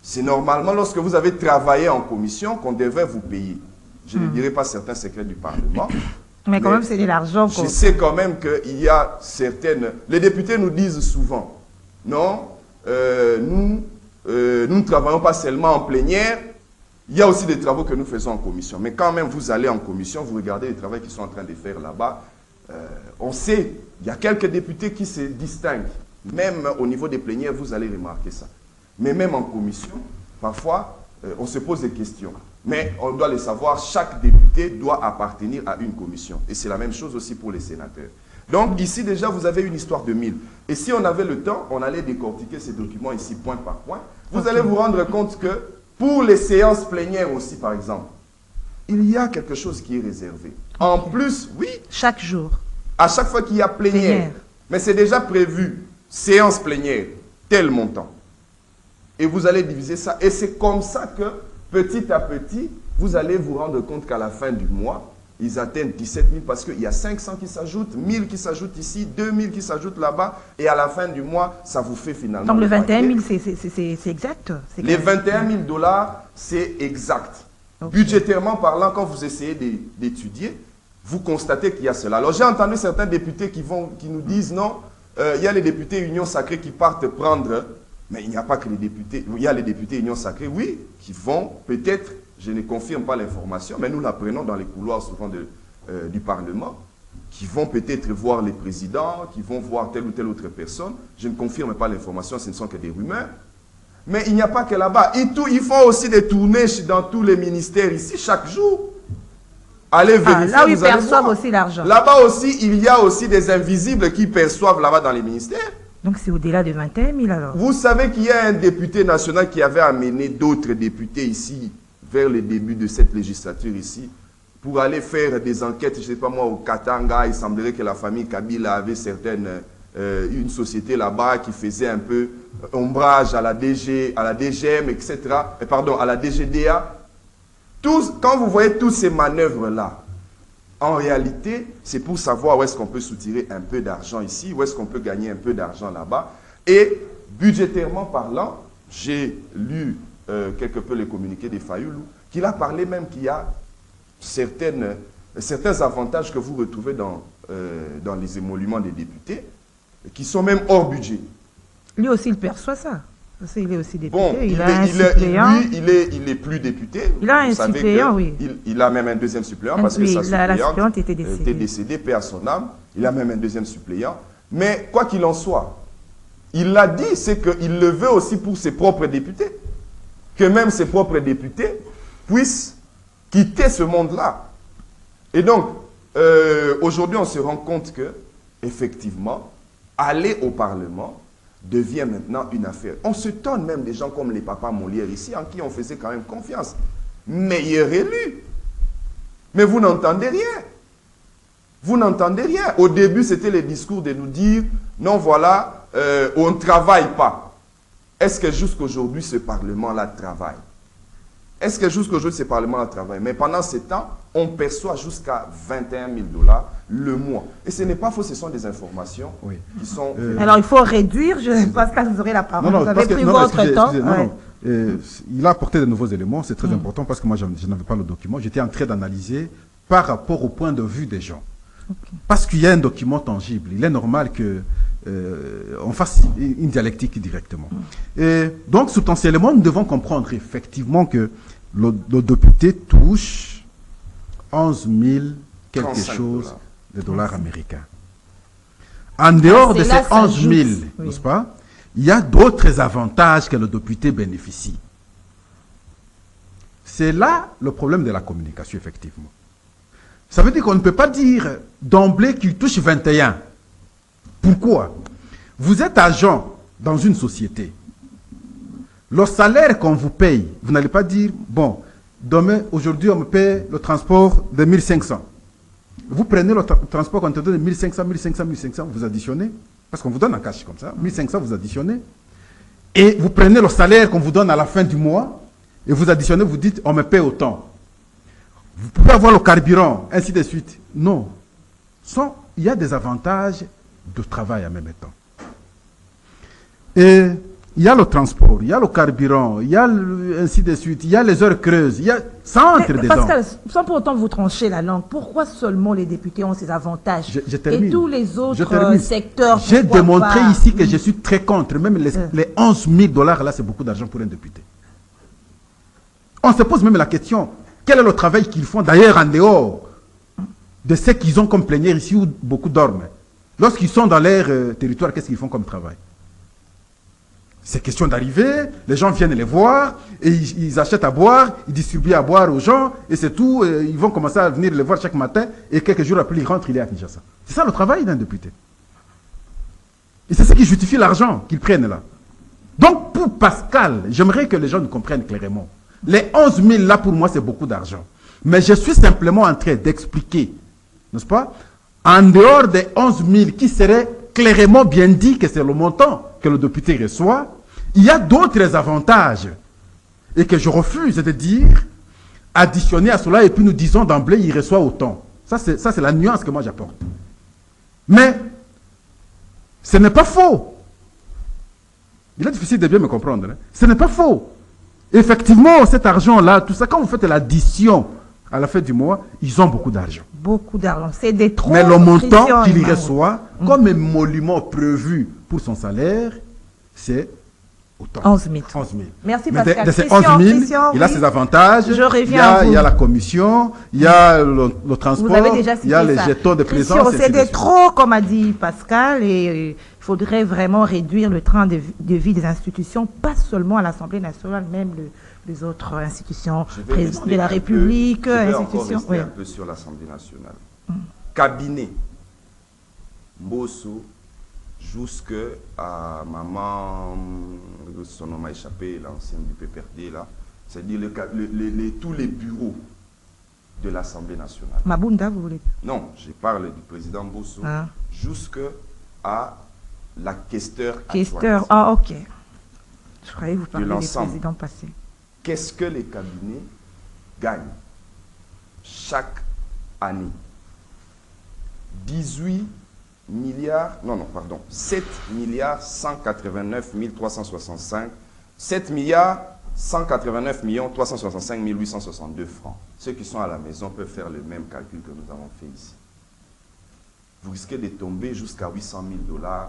C'est normalement lorsque vous avez travaillé en commission qu'on devrait vous payer. Je ne dirai pas certains secrets du Parlement. Mais quand même, c'est de l'argent. Je sais quand même qu'il y a certaines... Les députés nous disent souvent, non, nous ne travaillons pas seulement en plénière, il y a aussi des travaux que nous faisons en commission. Mais quand même, vous allez en commission, vous regardez les travaux qu'ils sont en train de faire là-bas. on sait, il y a quelques députés qui se distinguent. Même au niveau des plénières, vous allez remarquer ça. Mais même en commission, parfois, on se pose des questions. Mais on doit le savoir, chaque député doit appartenir à une commission. Et c'est la même chose aussi pour les sénateurs. Donc ici déjà, vous avez une histoire de 1000. Et si on avait le temps, on allait décortiquer ces documents ici point par point. Vous allez vous rendre compte que pour les séances plénières aussi, par exemple, il y a quelque chose qui est réservé. En plus, oui. Chaque jour. À chaque fois qu'il y a plénière. Mais c'est déjà prévu. Séance plénière, tel montant. Et vous allez diviser ça. Et c'est comme ça que, petit à petit, vous allez vous rendre compte qu'à la fin du mois, ils atteignent 17 000 parce qu'il y a 500 qui s'ajoutent, 1000 qui s'ajoutent ici, 2000 qui s'ajoutent là-bas. Et à la fin du mois, ça vous fait finalement... Donc le 21 000, c'est exact? Les 21 000 $, c'est exact. Okay. Budgétairement parlant, quand vous essayez d'étudier, vous constatez qu'il y a cela. Alors j'ai entendu certains députés qui nous disent non, il y a les députés Union Sacrée qui partent prendre, mais il n'y a pas que les députés, il y a les députés Union Sacrée, oui, qui vont peut-être, je ne confirme pas l'information, mais nous l'apprenons dans les couloirs souvent du Parlement, qui vont peut-être voir les présidents, qui vont voir telle ou telle autre personne. Je ne confirme pas l'information, ce ne sont que des rumeurs. Mais il n'y a pas que là-bas. Ils font aussi des tournées dans tous les ministères ici, chaque jour. Allez vérifier. Là où ils perçoivent aussi l'argent. Là-bas aussi, il y a aussi des invisibles qui perçoivent là-bas dans les ministères. Donc c'est au-delà de 21 000 alors. Vous savez qu'il y a un député national qui avait amené d'autres députés ici, vers le début de cette législature ici, pour aller faire des enquêtes, je ne sais pas moi, au Katanga. Il semblerait que la famille Kabila avait une société là-bas qui faisait un peu ombrage à la DGM, etc. Pardon, à la DGDA. Quand vous voyez toutes ces manœuvres-là, en réalité, c'est pour savoir où est-ce qu'on peut soutirer un peu d'argent ici, où est-ce qu'on peut gagner un peu d'argent là-bas. Et budgétairement parlant, j'ai lu quelque peu les communiqués des Fayoulou, qu'il a parlé même qu'il y a certains avantages que vous retrouvez dans les émoluments des députés, qui sont même hors budget. Lui aussi, il perçoit ça. Parce qu'il est aussi député. Bon, il a un suppléant. Lui, il est plus député. Il a un suppléant, oui. Il a même un deuxième suppléant parce que sa suppléante était décédée, paix à son âme. Il a même un deuxième suppléant. Mais quoi qu'il en soit, il l'a dit, c'est qu'il le veut aussi pour ses propres députés. Que même ses propres députés puissent quitter ce monde-là. Et donc, aujourd'hui, on se rend compte que, effectivement, aller au Parlement devient maintenant une affaire. On se tonne même des gens comme les papas Molière ici, en qui on faisait quand même confiance. Meilleur élu. Mais vous n'entendez rien. Vous n'entendez rien. Au début, c'était les discours de nous dire, non, voilà, on ne travaille pas. Est-ce que jusqu'aujourd'hui, ce Parlement-là travaille? Est-ce que jusqu'aujourd'hui, ce Parlement-là travaille? Mais pendant ce temps, on perçoit jusqu'à 21 000 $ le mois. Et ce n'est pas faux, ce sont des informations qui sont... Alors, il faut réduire, je pense que vous aurez la parole. Non, vous avez pris votre temps. Il a apporté de nouveaux éléments, c'est très important parce que moi, je n'avais pas le document. J'étais en train d'analyser par rapport au point de vue des gens. Parce qu'il y a un document tangible. Il est normal que on fasse une dialectique directement. Et donc, substantiellement, nous devons comprendre effectivement que le député touche 11 000 quelque chose de dollars américains. En dehors de ces 11 000, n'est-ce pas, il y a d'autres avantages que le député bénéficie. C'est là le problème de la communication, effectivement. Ça veut dire qu'on ne peut pas dire d'emblée qu'il touche 21. Pourquoi? Vous êtes agent dans une société. Le salaire qu'on vous paye, vous n'allez pas dire, bon, demain, aujourd'hui, on me paye le transport de 1500. Vous prenez le transport qu'on te donne de 1500, 1500, 1500, vous additionnez, parce qu'on vous donne en cash comme ça, 1500, vous additionnez, et vous prenez le salaire qu'on vous donne à la fin du mois, et vous additionnez, vous dites, on me paye autant. Vous pouvez avoir le carburant, ainsi de suite. Non. Il y a des avantages de travail en même temps. Et il y a le transport, il y a le carburant, il y a ainsi de suite, il y a les heures creuses, il y a ça entre dedans. Pascal, sans pour autant vous trancher la langue, pourquoi seulement les députés ont ces avantages et tous les autres secteurs? J'ai démontré ici que je suis très contre. Même les 11 000 $ là, c'est beaucoup d'argent pour un député. On se pose même la question, quel est le travail qu'ils font d'ailleurs en dehors de ce qu'ils ont comme plénière ici où beaucoup dorment. Lorsqu'ils sont dans leur territoire, qu'est-ce qu'ils font comme travail? C'est question d'arriver, les gens viennent les voir, et ils achètent à boire, ils distribuent à boire aux gens, et c'est tout. Ils vont commencer à venir les voir chaque matin, et quelques jours après, ils rentrent, il est à Kinshasa. C'est ça le travail d'un député. Et c'est ce qui justifie l'argent qu'ils prennent là. Donc, pour Pascal, j'aimerais que les gens nous comprennent clairement. Les 11 000 là, pour moi, c'est beaucoup d'argent. Mais je suis simplement en train d'expliquer, n'est-ce pas, en dehors des 11 000 qui seraient clairement bien dit que c'est le montant que le député reçoit, il y a d'autres avantages et que je refuse de dire additionner à cela et puis nous disons d'emblée il reçoit autant. Ça c'est la nuance que moi j'apporte. Mais ce n'est pas faux. Il est difficile de bien me comprendre. Hein? Ce n'est pas faux. Effectivement, cet argent-là, tout ça, quand vous faites l'addition à la fin du mois, ils ont beaucoup d'argent. Beaucoup d'argent. C'est des trop. Mais le montant qu'il reçoit, comme émolument prévu pour son salaire, c'est autant. 11 000. 11 000. Merci mais Pascal. De ces 11 000, il a ses avantages. Je reviens il y a la commission, il y a le transport, vous avez déjà cité il y a les ça. jetons de présence. C'est des trop, comme a dit Pascal, et il faudrait vraiment réduire le train de vie des institutions, pas seulement à l'Assemblée nationale, même les autres institutions, président de la République, institutions. Je vais un peu sur l'Assemblée nationale. Cabinet, Mbosso, jusqu'à maman, son nom m'a échappé, l'ancienne du PPRD, là, c'est-à-dire tous les bureaux de l'Assemblée nationale. Mabunda, vous voulez? Non, je parle du président Mbosso, jusqu'à la questeur. Questeur, ah ok. Je croyais que vous parliez du président passé. Qu'est-ce que les cabinets gagnent chaque année? 7 milliards 189 365, 7 milliards 189 365 862 francs. Ceux qui sont à la maison peuvent faire le même calcul que nous avons fait ici. Vous risquez de tomber jusqu'à 800 000 $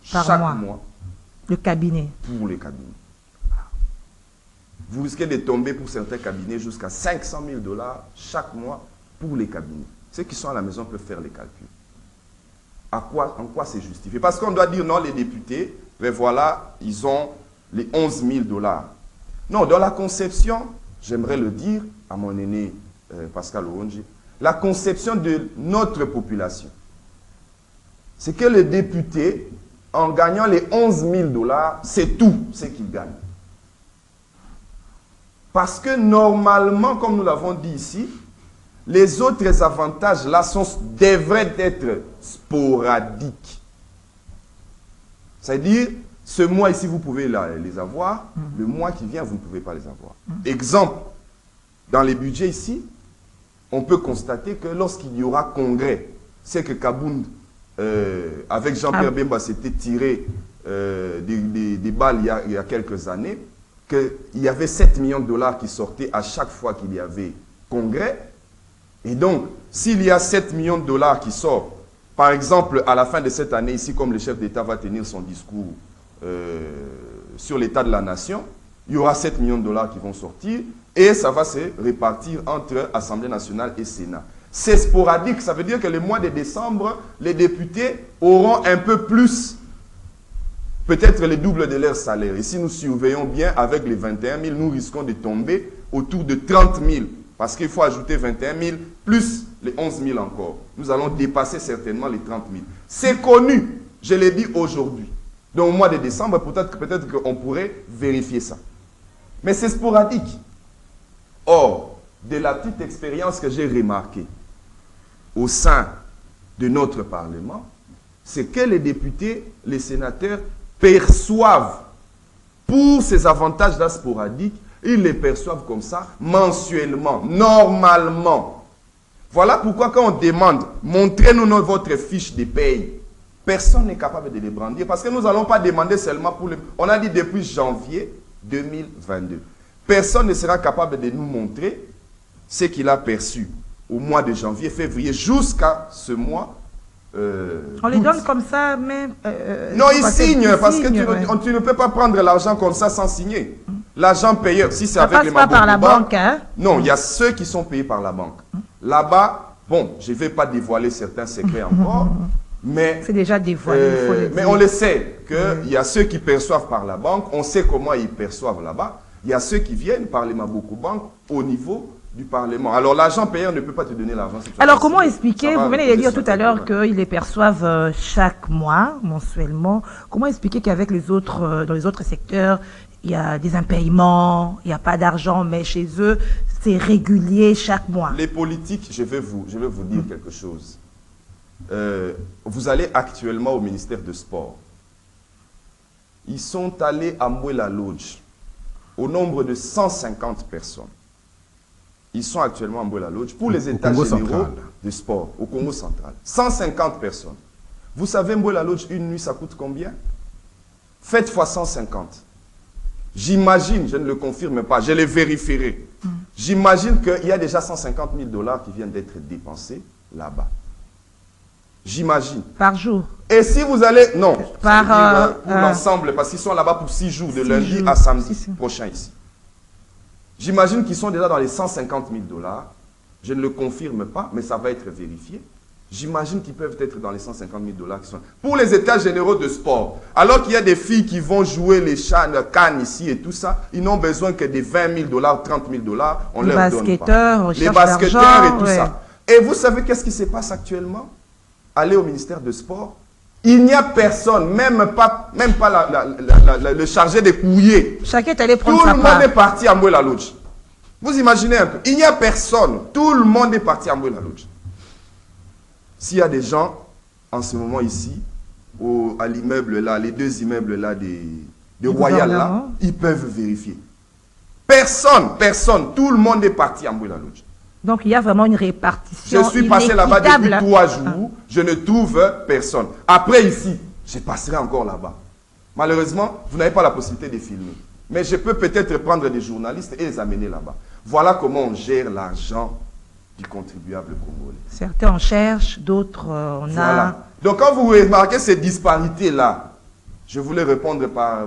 chaque mois. Le cabinet. Pour les cabinets. Vous risquez de tomber pour certains cabinets jusqu'à 500 000 $ chaque mois pour les cabinets. Ceux qui sont à la maison peuvent faire les calculs. En quoi c'est justifié? Parce qu'on doit dire non, les députés, mais voilà, ils ont les 11 000 $. Non, dans la conception, j'aimerais le dire à mon aîné Pascal Oronji, la conception de notre population, c'est que les députés, en gagnant les 11 000 $, c'est tout ce qu'ils gagnent. Parce que normalement, comme nous l'avons dit ici, les autres avantages là devraient être sporadiques. C'est-à-dire, ce mois ici, vous pouvez les avoir. Le mois qui vient, vous ne pouvez pas les avoir. Exemple, dans les budgets ici, on peut constater que lorsqu'il y aura congrès, c'est que Kabound, avec Jean-Pierre Bemba, s'était tiré des balles il y a quelques années, qu'il y avait 7 millions de $ qui sortaient à chaque fois qu'il y avait congrès. Et donc, s'il y a 7 millions de $ qui sortent, par exemple, à la fin de cette année, ici, comme le chef d'État va tenir son discours sur l'état de la nation, il y aura 7 millions de $ qui vont sortir et ça va se répartir entre Assemblée nationale et Sénat. C'est sporadique, ça veut dire que le mois de décembre, les députés auront un peu plus, peut-être le double de leur salaire. Et si nous surveillons bien, avec les 21 000, nous risquons de tomber autour de 30 000. Parce qu'il faut ajouter 21 000 plus les 11 000 encore. Nous allons dépasser certainement les 30 000. C'est connu, je l'ai dit aujourd'hui. Donc au mois de décembre, peut-être qu'on pourrait vérifier ça. Mais c'est sporadique. Or, de la petite expérience que j'ai remarquée au sein de notre Parlement, c'est que les députés, les sénateurs perçoivent pour ces avantages-là sporadiques, ils les perçoivent comme ça, mensuellement, normalement. Voilà pourquoi quand on demande, montrez-nous votre fiche de paye, personne n'est capable de les brandir, parce que nous n'allons pas demander seulement pour les... On a dit depuis janvier 2022. Personne ne sera capable de nous montrer ce qu'il a perçu au mois de janvier, février, jusqu'à ce mois. On les donne comme ça, mais... non, ils signent, parce que tu ne peux pas prendre l'argent comme ça sans signer. L'agent payeur, si c'est avec les membres par la banque, hein? Non, il y a ceux qui sont payés par la banque. Là-bas, Bon, je ne vais pas dévoiler certains secrets encore, mais... C'est déjà dévoilé, il faut le dire. Mais on le sait, qu'il y a ceux qui perçoivent par la banque, on sait comment ils perçoivent là-bas. Il y a ceux qui viennent par les Maboko Bank au niveau du Parlement. Alors l'agent payeur ne peut pas te donner l'argent. Alors comment expliquer, vous venez de dire tout à l'heure qu'ils les perçoivent chaque mois, mensuellement. Comment expliquer qu'avec les autres, dans les autres secteurs, il y a des impayements, il n'y a pas d'argent, mais chez eux, c'est régulier chaque mois? Les politiques, je vais vous dire quelque chose. Vous allez actuellement au ministère de Sport. Ils sont allés à Mouela Lodge au nombre de 150 personnes. Ils sont actuellement à Mouela Lodge pour les états généraux de sport au Congo central. 150 personnes. Vous savez, Mouela Lodge, une nuit, ça coûte combien? Faites fois 150. J'imagine, je ne le confirme pas, je les vérifierai. J'imagine qu'il y a déjà 150 000 $ qui viennent d'être dépensés là-bas. J'imagine. Par jour? Et si vous allez... Non, par pour l'ensemble, parce qu'ils sont là-bas pour 6 jours, de lundi à samedi prochain ici. J'imagine qu'ils sont déjà dans les 150 000 $. Je ne le confirme pas, mais ça va être vérifié. J'imagine qu'ils peuvent être dans les 150 000 $ qui sont... Pour les états généraux de sport, alors qu'il y a des filles qui vont jouer les Cannes ici et tout ça, ils n'ont besoin que des 20 000 $, 30 000 $, on les leur donne basketteurs, pas. Les basketteurs et tout ça. Et vous savez qu'est-ce qui se passe actuellement? Allez au ministère de Sport, il n'y a personne, même pas le chargé des courriers. Chacun est allé prendre Tout sa le part. monde est parti à Mouela Lodge. Vous imaginez un peu, il n'y a personne, tout le monde est parti à Mouela Lodge. S'il y a des gens, en ce moment ici, à l'immeuble là, les 2 immeubles là de Royal là, ils peuvent vérifier. Personne, tout le monde est parti à Mouela Lodge. Donc, il y a vraiment une répartition. Je suis passé là-bas depuis 3 jours. Je ne trouve personne. Après, ici, je passerai encore là-bas. Malheureusement, vous n'avez pas la possibilité de filmer. Mais je peux peut-être prendre des journalistes et les amener là-bas. Voilà comment on gère l'argent du contribuable congolais. Certains en cherchent, d'autres on a... Donc, quand vous remarquez ces disparités-là, je voulais répondre à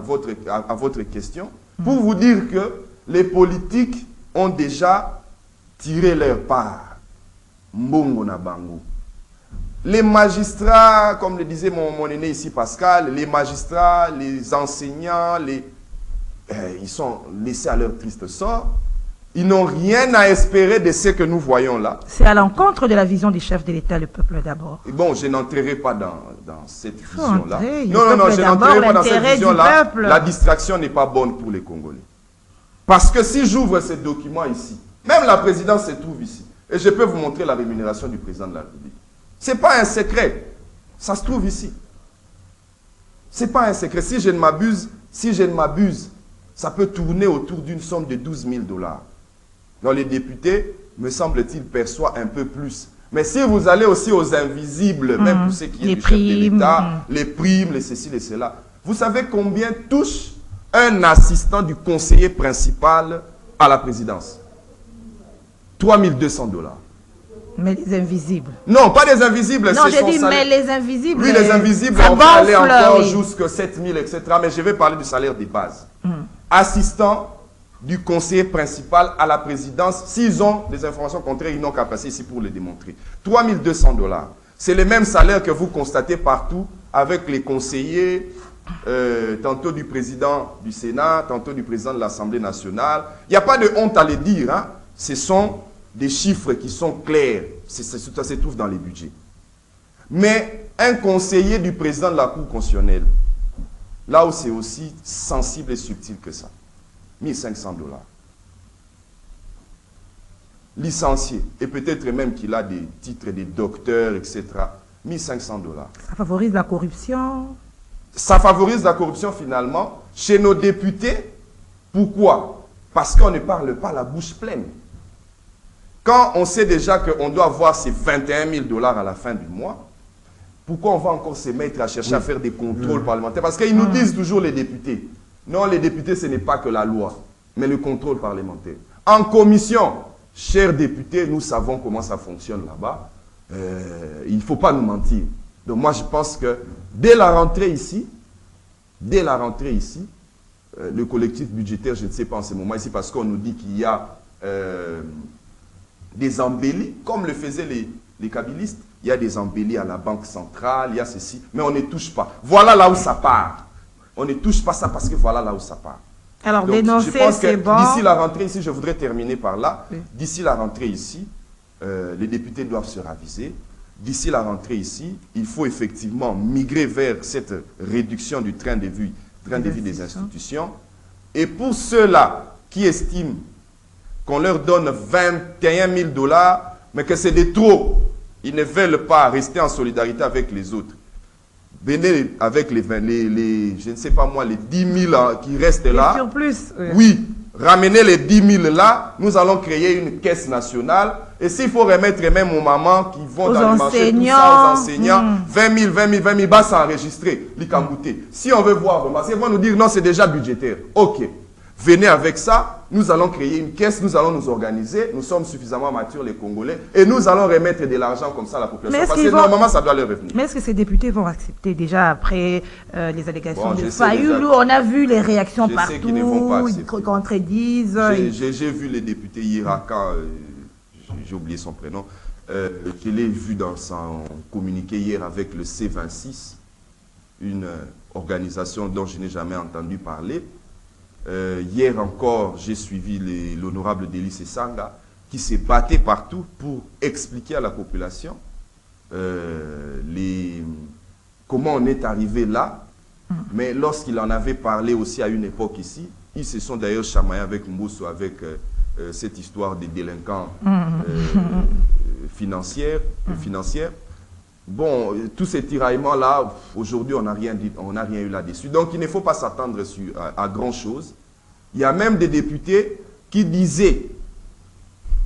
votre question pour vous dire que les politiques ont déjà tirer leur part. Mbongo na bango. Les magistrats, comme le disait mon aîné ici Pascal, les magistrats, les enseignants, ils sont laissés à leur triste sort. Ils n'ont rien à espérer de ce que nous voyons là. C'est à l'encontre de la vision du chef de l'État, le peuple d'abord. Bon, je n'entrerai pas dans cette vision-là. Non, je n'entrerai pas dans cette vision-là. La distraction n'est pas bonne pour les Congolais. Parce que si j'ouvre ces documents ici, même la présidence se trouve ici. Et je peux vous montrer la rémunération du président de la République. Ce n'est pas un secret. Ça se trouve ici. Ce n'est pas un secret. Si je ne m'abuse, ça peut tourner autour d'une somme de 12 000 $. Donc les députés, me semble-t-il, perçoivent un peu plus. Mais si vous allez aussi aux invisibles, même pour ceux qui sont du chef de l'État, les primes, les ceci, les cela, vous savez combien touche un assistant du conseiller principal à la présidence? 3 200 $. Mais les invisibles. Non, pas les invisibles. Non, j'ai dit, mais les invisibles. Oui, les invisibles, on peut aller encore jusqu'à 7 000, etc. Mais je vais parler du salaire de base. Assistant du conseiller principal à la présidence, s'ils ont des informations contraires, ils n'ont qu'à passer ici pour les démontrer. 3 200 $. C'est le même salaire que vous constatez partout avec les conseillers, tantôt du président du Sénat, tantôt du président de l'Assemblée nationale. Il n'y a pas de honte à le dire, hein. Ce sont des chiffres qui sont clairs. Ça se trouve dans les budgets. Mais un conseiller du président de la Cour constitutionnelle, là où c'est aussi sensible et subtil que ça, 1 500 $. Licencié, et peut-être même qu'il a des titres de docteur, etc. 1 500 $. Ça favorise la corruption. Ça favorise la corruption finalement. Chez nos députés, pourquoi? Parce qu'on ne parle pas la bouche pleine. Quand on sait déjà qu'on doit avoir ces 21 000 $ à la fin du mois, pourquoi on va encore se mettre à chercher à faire des contrôles parlementaires? Parce qu'ils nous disent toujours, les députés, non, les députés, ce n'est pas que la loi, mais le contrôle parlementaire. En commission, chers députés, nous savons comment ça fonctionne là-bas. Il ne faut pas nous mentir. Donc moi, je pense que dès la rentrée ici, le collectif budgétaire, je ne sais pas en ce moment ici, parce qu'on nous dit qu'il y a des embellis, comme le faisaient les kabylistes, il y a des embellis à la banque centrale, il y a ceci, mais on ne touche pas. Voilà là où ça part. On ne touche pas ça parce que voilà là où ça part. Alors, Donc, dénoncer, je pense que c'est bon. d'ici la rentrée ici, je voudrais terminer par là. Oui. D'ici la rentrée ici, les députés doivent se raviser. D'ici la rentrée ici, il faut effectivement migrer vers cette réduction du train de vie des institutions. Et pour ceux-là qui estiment qu'on leur donne 21 000 $, mais que c'est de trop, ils ne veulent pas rester en solidarité avec les autres. Venez avec les je ne sais pas moi, les 10 000 qui restent là. Sur plus. Oui, ramenez les 10 000 là, nous allons créer une caisse nationale. Et s'il faut remettre même aux mamans qui vont Aux dans le marché, tout ça, aux enseignants, 20 000, 20 000, bah, ça enregistré, l'Ikambouté. Si on veut voir, ils vont nous dire non, c'est déjà budgétaire. Ok, venez avec ça, nous allons créer une caisse, nous allons nous organiser, nous sommes suffisamment matures les Congolais, et nous allons remettre de l'argent comme ça à la population. Parce que normalement, ça doit leur revenir. Mais est-ce que ces députés vont accepter déjà après les allégations de je sais Fayoulou? On a vu les réactions je sais partout, qu'ils ne vont pas accepter. ils contredisent. J'ai vu les députés hier quand j'ai oublié son prénom, je l'ai vu dans son communiqué hier avec le C26, une organisation dont je n'ai jamais entendu parler. Hier encore, j'ai suivi l'honorable Délice Sanga qui s'est battu partout pour expliquer à la population comment on est arrivé là. Mais lorsqu'il en avait parlé aussi à une époque ici, ils se sont d'ailleurs chamaillés avec Mousso, avec cette histoire des délinquants financiers. Bon, tous ces tiraillements-là, aujourd'hui, on n'a rien eu là-dessus. Donc, il ne faut pas s'attendre à grand-chose. Il y a même des députés qui disaient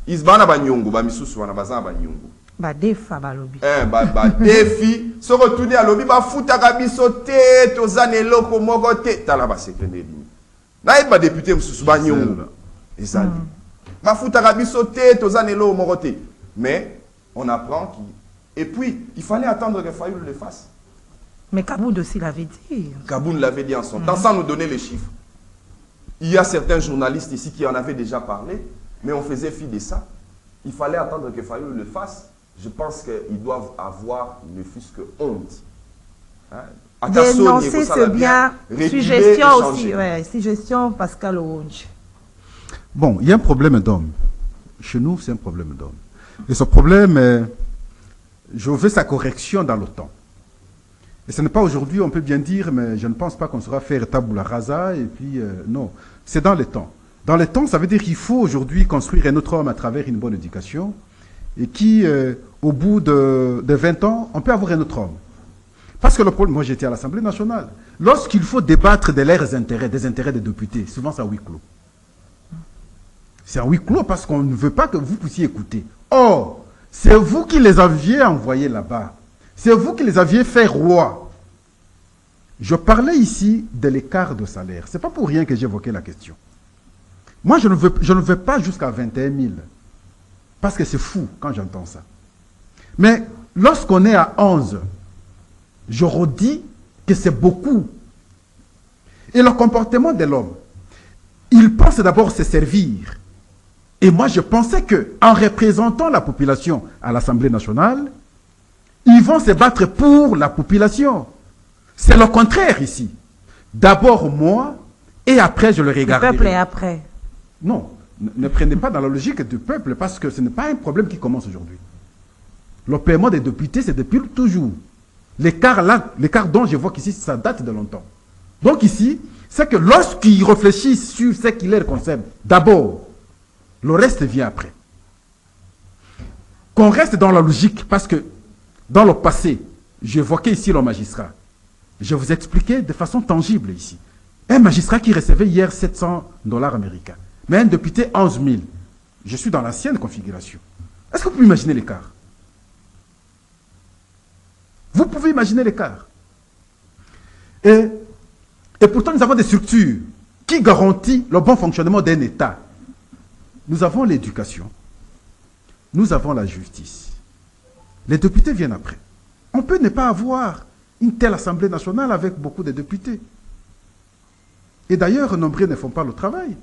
Isbana Banyongo, Bamisusu, Banabazan Banyongo. Defa balobi. Défi, se retourner à l'obi, Bafuta Gabisote, Tozanelo, Komogote, Talaba Sekene. Naïba député Moussou Banyongo. Ezali. Bafuta Gabisote, Tozanelo, Komogote. Mais, on apprend qu'il. Et puis, il fallait attendre que Fayoulou le fasse. Mais Kaboun aussi l'avait dit. Kaboun l'avait dit en son temps, sans nous donner les chiffres. Il y a certains journalistes ici qui en avaient déjà parlé, mais on faisait fi de ça. Il fallait attendre que Fayoulou le fasse. Je pense qu'ils doivent avoir ne fût-ce que honte. Hein? Dénoncer, c'est bien. Suggestion aussi. Ouais, suggestion, Pascal Ounch. Bon, il y a un problème d'homme. Chez nous, c'est un problème d'homme. Et ce problème, je veux sa correction dans le temps. Et ce n'est pas aujourd'hui, on peut bien dire, mais je ne pense pas qu'on saura faire tabula rasa, et puis non. C'est dans le temps. Dans le temps, ça veut dire qu'il faut aujourd'hui construire un autre homme à travers une bonne éducation, et qui, au bout de 20 ans, on peut avoir un autre homme. Parce que le problème, moi j'étais à l'Assemblée nationale, lorsqu'il faut débattre de leurs intérêts, des intérêts des députés, souvent c'est à huis clos. C'est à huis clos parce qu'on ne veut pas que vous puissiez écouter. Or, c'est vous qui les aviez envoyés là-bas. C'est vous qui les aviez fait roi. Je parlais ici de l'écart de salaire. Ce n'est pas pour rien que j'évoquais la question. Moi, je ne veux pas jusqu'à 21 000. Parce que c'est fou quand j'entends ça. Mais lorsqu'on est à 11, je redis que c'est beaucoup. Et le comportement de l'homme, il pense d'abord se servir. Et moi, je pensais qu'en représentant la population à l'Assemblée nationale, ils vont se battre pour la population. C'est le contraire ici. D'abord moi, et après je le regarde. Le peuple est après. Non, ne prenez pas dans la logique du peuple, parce que ce n'est pas un problème qui commence aujourd'hui. Le paiement des députés, c'est depuis toujours. L'écart dont je vois qu'ici, ça date de longtemps. Donc ici, c'est que lorsqu'ils réfléchissent sur ce qui les concerne, d'abord, le reste vient après. Qu'on reste dans la logique, parce que dans le passé, j'évoquais ici le magistrat. Je vous expliquais de façon tangible ici. Un magistrat qui recevait hier 700 $ américains, mais un député 11 000. Je suis dans l'ancienne configuration. Est-ce que vous pouvez imaginer l'écart? Vous pouvez imaginer l'écart. Et pourtant, nous avons des structures qui garantissent le bon fonctionnement d'un État. Nous avons l'éducation. Nous avons la justice. Les députés viennent après. On peut ne pas avoir une telle Assemblée nationale avec beaucoup de députés. Et d'ailleurs, nombreux ne font pas le travail.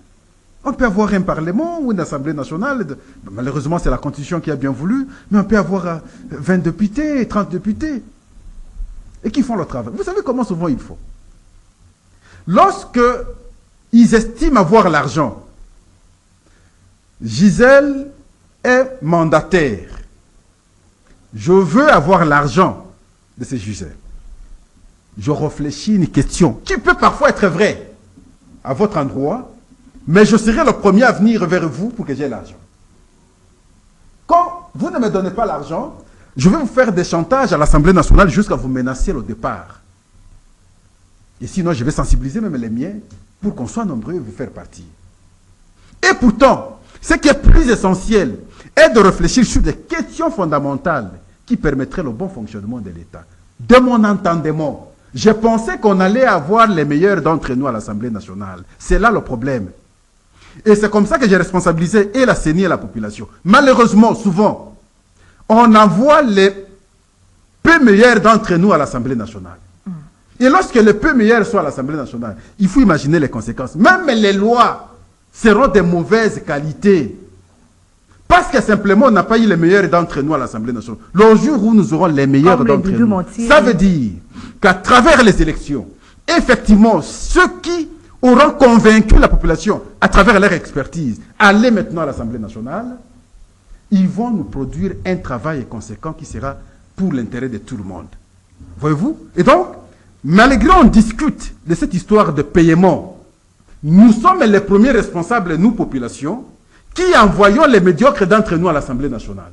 On peut avoir un parlement ou une assemblée nationale. Malheureusement, c'est la constitution qui a bien voulu. Mais on peut avoir 20 députés, 30 députés. Et qui font le travail. Vous savez comment souvent il faut. Lorsque ils estiment avoir l'argent, Gisèle est mandataire. Je veux avoir l'argent de ces Gisèle. Je réfléchis une question qui peut parfois être vraie à votre endroit, mais je serai le premier à venir vers vous pour que j'ai l'argent. Quand vous ne me donnez pas l'argent, je vais vous faire des chantages à l'Assemblée nationale jusqu'à vous menacer le départ. Et sinon, je vais sensibiliser même les miens pour qu'on soit nombreux et vous faire partir. Et pourtant, ce qui est plus essentiel est de réfléchir sur des questions fondamentales qui permettraient le bon fonctionnement de l'État. De mon entendement, je pensais qu'on allait avoir les meilleurs d'entre nous à l'Assemblée nationale. C'est là le problème. Et c'est comme ça que j'ai responsabilisé et la CENI et la population. Malheureusement, souvent, on envoie les peu meilleurs d'entre nous à l'Assemblée nationale. Et lorsque les peu meilleurs sont à l'Assemblée nationale, il faut imaginer les conséquences. Même les lois seront de mauvaise qualité. Parce que simplement, on n'a pas eu les meilleurs d'entre nous à l'Assemblée nationale. Le jour où nous aurons les meilleurs d'entre nous, ça veut dire qu'à travers les élections, effectivement, ceux qui auront convaincu la population à travers leur expertise, aller maintenant à l'Assemblée nationale, ils vont nous produire un travail conséquent qui sera pour l'intérêt de tout le monde. Voyez-vous? Et donc, malgré on discute de cette histoire de paiement, nous sommes les premiers responsables, nous, population, qui envoyons les médiocres d'entre nous à l'Assemblée nationale.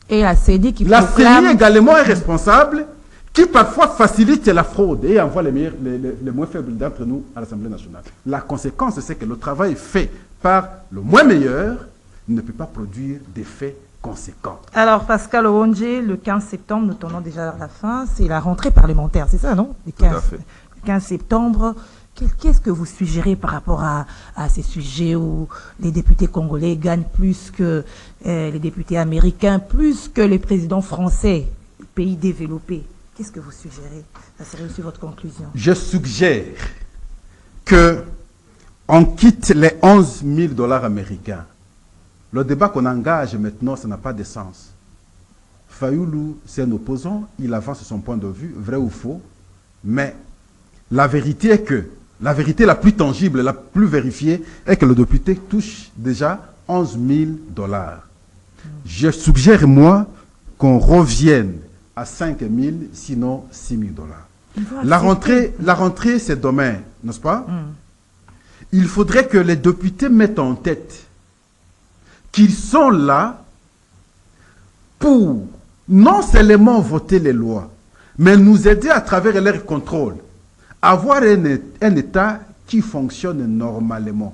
Et la CENI qui la CENI également est responsable, qui parfois facilite la fraude et envoie les moins faibles d'entre nous à l'Assemblée nationale. La conséquence, c'est que le travail fait par le moins meilleur ne peut pas produire d'effets conséquents. Alors, Pascal Owonje, le 15 septembre, nous tournons déjà vers la fin, c'est la rentrée parlementaire, c'est ça, non? Tout à fait. Le 15 septembre, qu'est-ce que vous suggérez par rapport à ces sujets où les députés congolais gagnent plus que les députés américains, plus que les présidents français, pays développés? Qu'est-ce que vous suggérez? Ça serait aussi votre conclusion. Je suggère qu'on quitte les 11 000 $ américains. Le débat qu'on engage maintenant, ça n'a pas de sens. Fayoulou, c'est un opposant, il avance son point de vue, vrai ou faux, mais la vérité est que, la vérité la plus tangible, la plus vérifiée, est que le député touche déjà 11 000 $. Je suggère, moi, qu'on revienne à 5 000, sinon 6 000 $. La rentrée, c'est demain, n'est-ce pas? Il faudrait que les députés mettent en tête qu'ils sont là pour non seulement voter les lois, mais nous aider à travers leur contrôle, à avoir un État qui fonctionne normalement.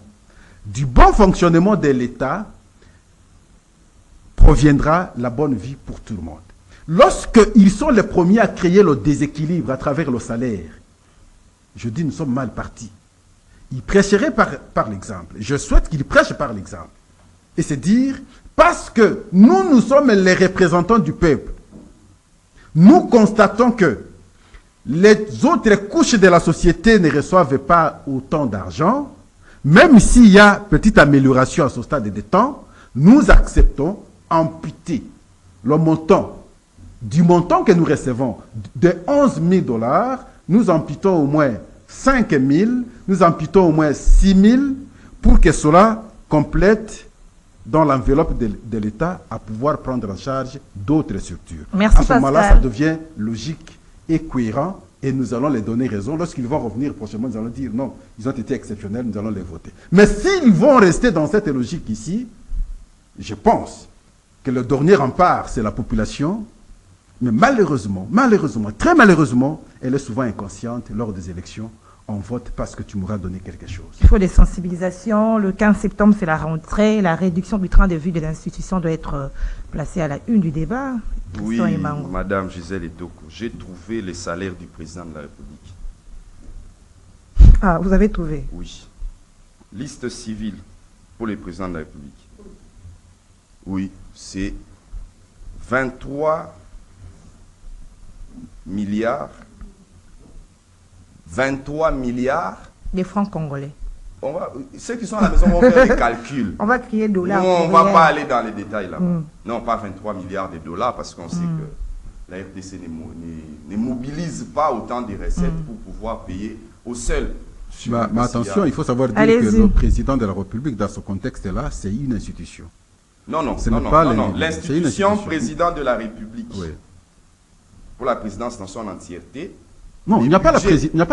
Du bon fonctionnement de l'État proviendra la bonne vie pour tout le monde. Lorsqu'ils sont les premiers à créer le déséquilibre à travers le salaire, je dis nous sommes mal partis. Ils prêcheraient par l'exemple. Je souhaite qu'ils prêchent par l'exemple. Et c'est dire, parce que nous sommes les représentants du peuple, nous constatons que les autres couches de la société ne reçoivent pas autant d'argent, même s'il y a petite amélioration à ce stade de temps, nous acceptons amputer le montant, du montant que nous recevons, de 11 000 $, nous amputons au moins 5 000, nous amputons au moins 6 000 pour que cela complète dans l'enveloppe de l'État à pouvoir prendre en charge d'autres structures. Merci, à ce moment-là, Pascal. ça devient logique et cohérent et nous allons les donner raison. Lorsqu'ils vont revenir prochainement, nous allons dire non, ils ont été exceptionnels, nous allons les voter. Mais s'ils vont rester dans cette logique ici, je pense que le dernier rempart, c'est la population. Mais malheureusement, très malheureusement, elle est souvent inconsciente lors des élections. On vote parce que tu m'auras donné quelque chose. Il faut des sensibilisations. Le 15 septembre, c'est la rentrée. La réduction du train de vie de l'institution doit être placée à la une du débat. Oui, Madame Gisèle Etoko, j'ai trouvé les salaires du président de la République. Ah, vous avez trouvé? Oui. Liste civile pour les présidents de la République. Oui, c'est 23 milliards. 23 milliards. Des francs congolais. ceux qui sont à la maison vont faire des calculs. On va crier dollars. Nous, on ne va pas aller dans les détails là-bas. Non, pas 23 milliards de dollars parce qu'on sait que la RDC ne mobilise pas autant de recettes pour pouvoir payer au seul. Mais attention, il faut savoir dire que le président de la République, dans ce contexte-là, c'est une institution. Non. L'institution président de la République, pour la présidence dans son entièreté. Non, il n'y a pas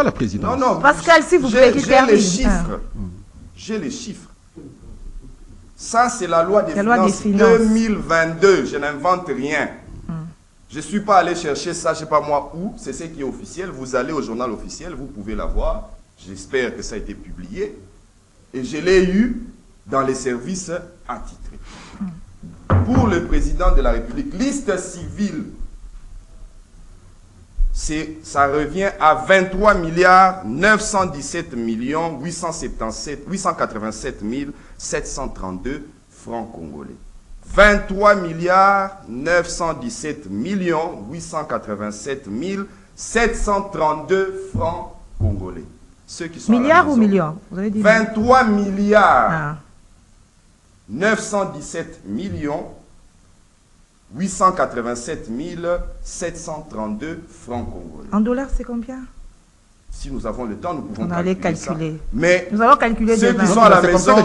la présidence. Non. Pascal, s'il vous plaît, j'ai les chiffres. J'ai les chiffres. Ça, c'est la loi des finances 2022. Je n'invente rien. Je ne suis pas allé chercher ça, je ne sais pas moi où. C'est ce qui est officiel. Vous allez au journal officiel, vous pouvez la voir. J'espère que ça a été publié. Et je l'ai eu dans les services attitrés. Pour le président de la République, liste civile, ça revient à 23 milliards 917 millions 887 732 francs congolais. 23 milliards 917 millions 887 732 francs congolais. Ceux qui sont milliards ou millions? Vous avez dit 23 milliards 917 millions 887 732 francs congolais. En dollars, c'est combien? Si nous avons le temps, nous pouvons calculer ça. Mais nous allons calculer ceux qui sont à la maison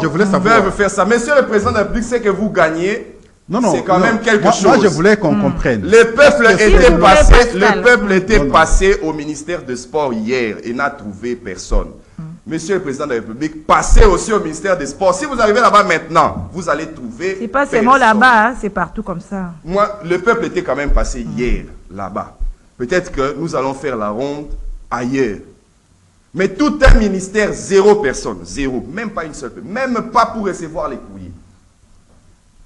peuvent faire ça. Monsieur le président de la République, c'est que vous gagnez. C'est quand même quelque chose. Moi, je voulais qu'on comprenne. Le peuple était passé au ministère des Sports hier et n'a trouvé personne. Monsieur le président de la République, passez aussi au ministère des Sports. Si vous arrivez là-bas maintenant, vous allez trouver. C'est pas seulement là-bas, c'est partout comme ça. Moi, le peuple était quand même passé hier là-bas. Peut-être que nous allons faire la ronde ailleurs. Mais tout un ministère, zéro personne, zéro, même pas une seule personne, même pas pour recevoir les courriers.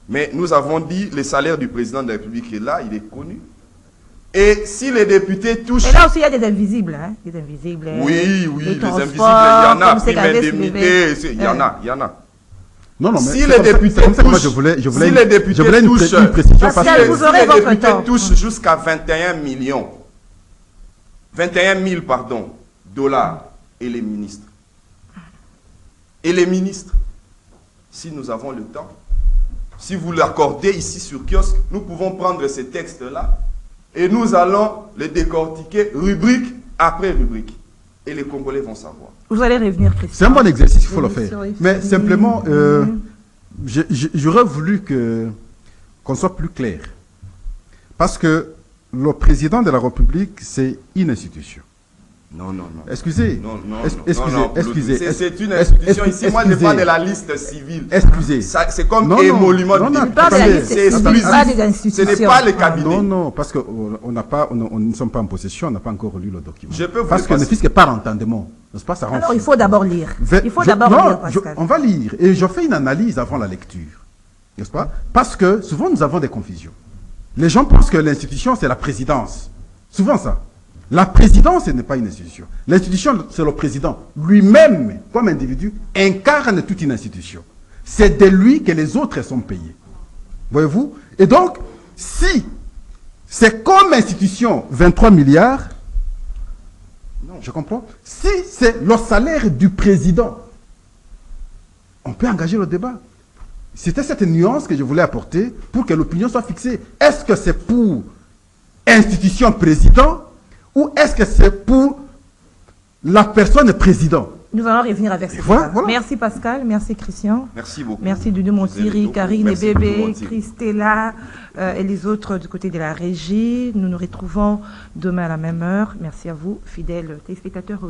Mais nous avons dit, le salaire du président de la République est là, il est connu. Et si les députés touchent... Et là aussi, il y a des invisibles. Hein? Des invisibles. Oui, les invisibles, il y en a. Prime indemnité, il y en a. Non, mais si les députés touchent jusqu'à 21 millions, 21 000, dollars, et les ministres. Si nous avons le temps, si vous l'accordez ici sur Kiosque, nous pouvons prendre ces textes-là et nous allons les décortiquer rubrique après rubrique. Et les Congolais vont savoir. Vous allez revenir, Christian. C'est un bon exercice, il faut le faire. Mais simplement, j'aurais voulu qu'on soit plus clair. Parce que le président de la République, c'est une institution. Non. Excusez. Excusez. C'est une institution. Ici, moi, je parle de la liste civile. Excusez. C'est comme émolument de c'est exclusif. Ce n'est pas le cabinet. Non, parce que nous ne sommes pas en possession, on n'a pas encore lu le document. Parce que ne fût-ce que par entendement. Ça alors, il faut d'abord lire. Pascal. On va lire. Et je fais une analyse avant la lecture. N'est-ce pas? Parce que souvent, nous avons des confusions. Les gens pensent que l'institution, c'est la présidence. Souvent ça. La présidence, ce n'est pas une institution. L'institution, c'est le président. Lui-même, comme individu, incarne toute une institution. C'est de lui que les autres sont payés. Voyez-vous? Et donc, si c'est comme institution 23 milliards, non, je comprends. Si c'est le salaire du président, on peut engager le débat. C'était cette nuance que je voulais apporter pour que l'opinion soit fixée. Est-ce que c'est pour institution président ou est-ce que c'est pour la personne président? Nous allons revenir avec ça. Voilà. Merci Pascal, merci Christian. Merci beaucoup. Merci Doudou Montiri, Karine et Bébé, Christella et les autres du côté de la régie. Nous nous retrouvons demain à la même heure. Merci à vous, fidèles téléspectateurs.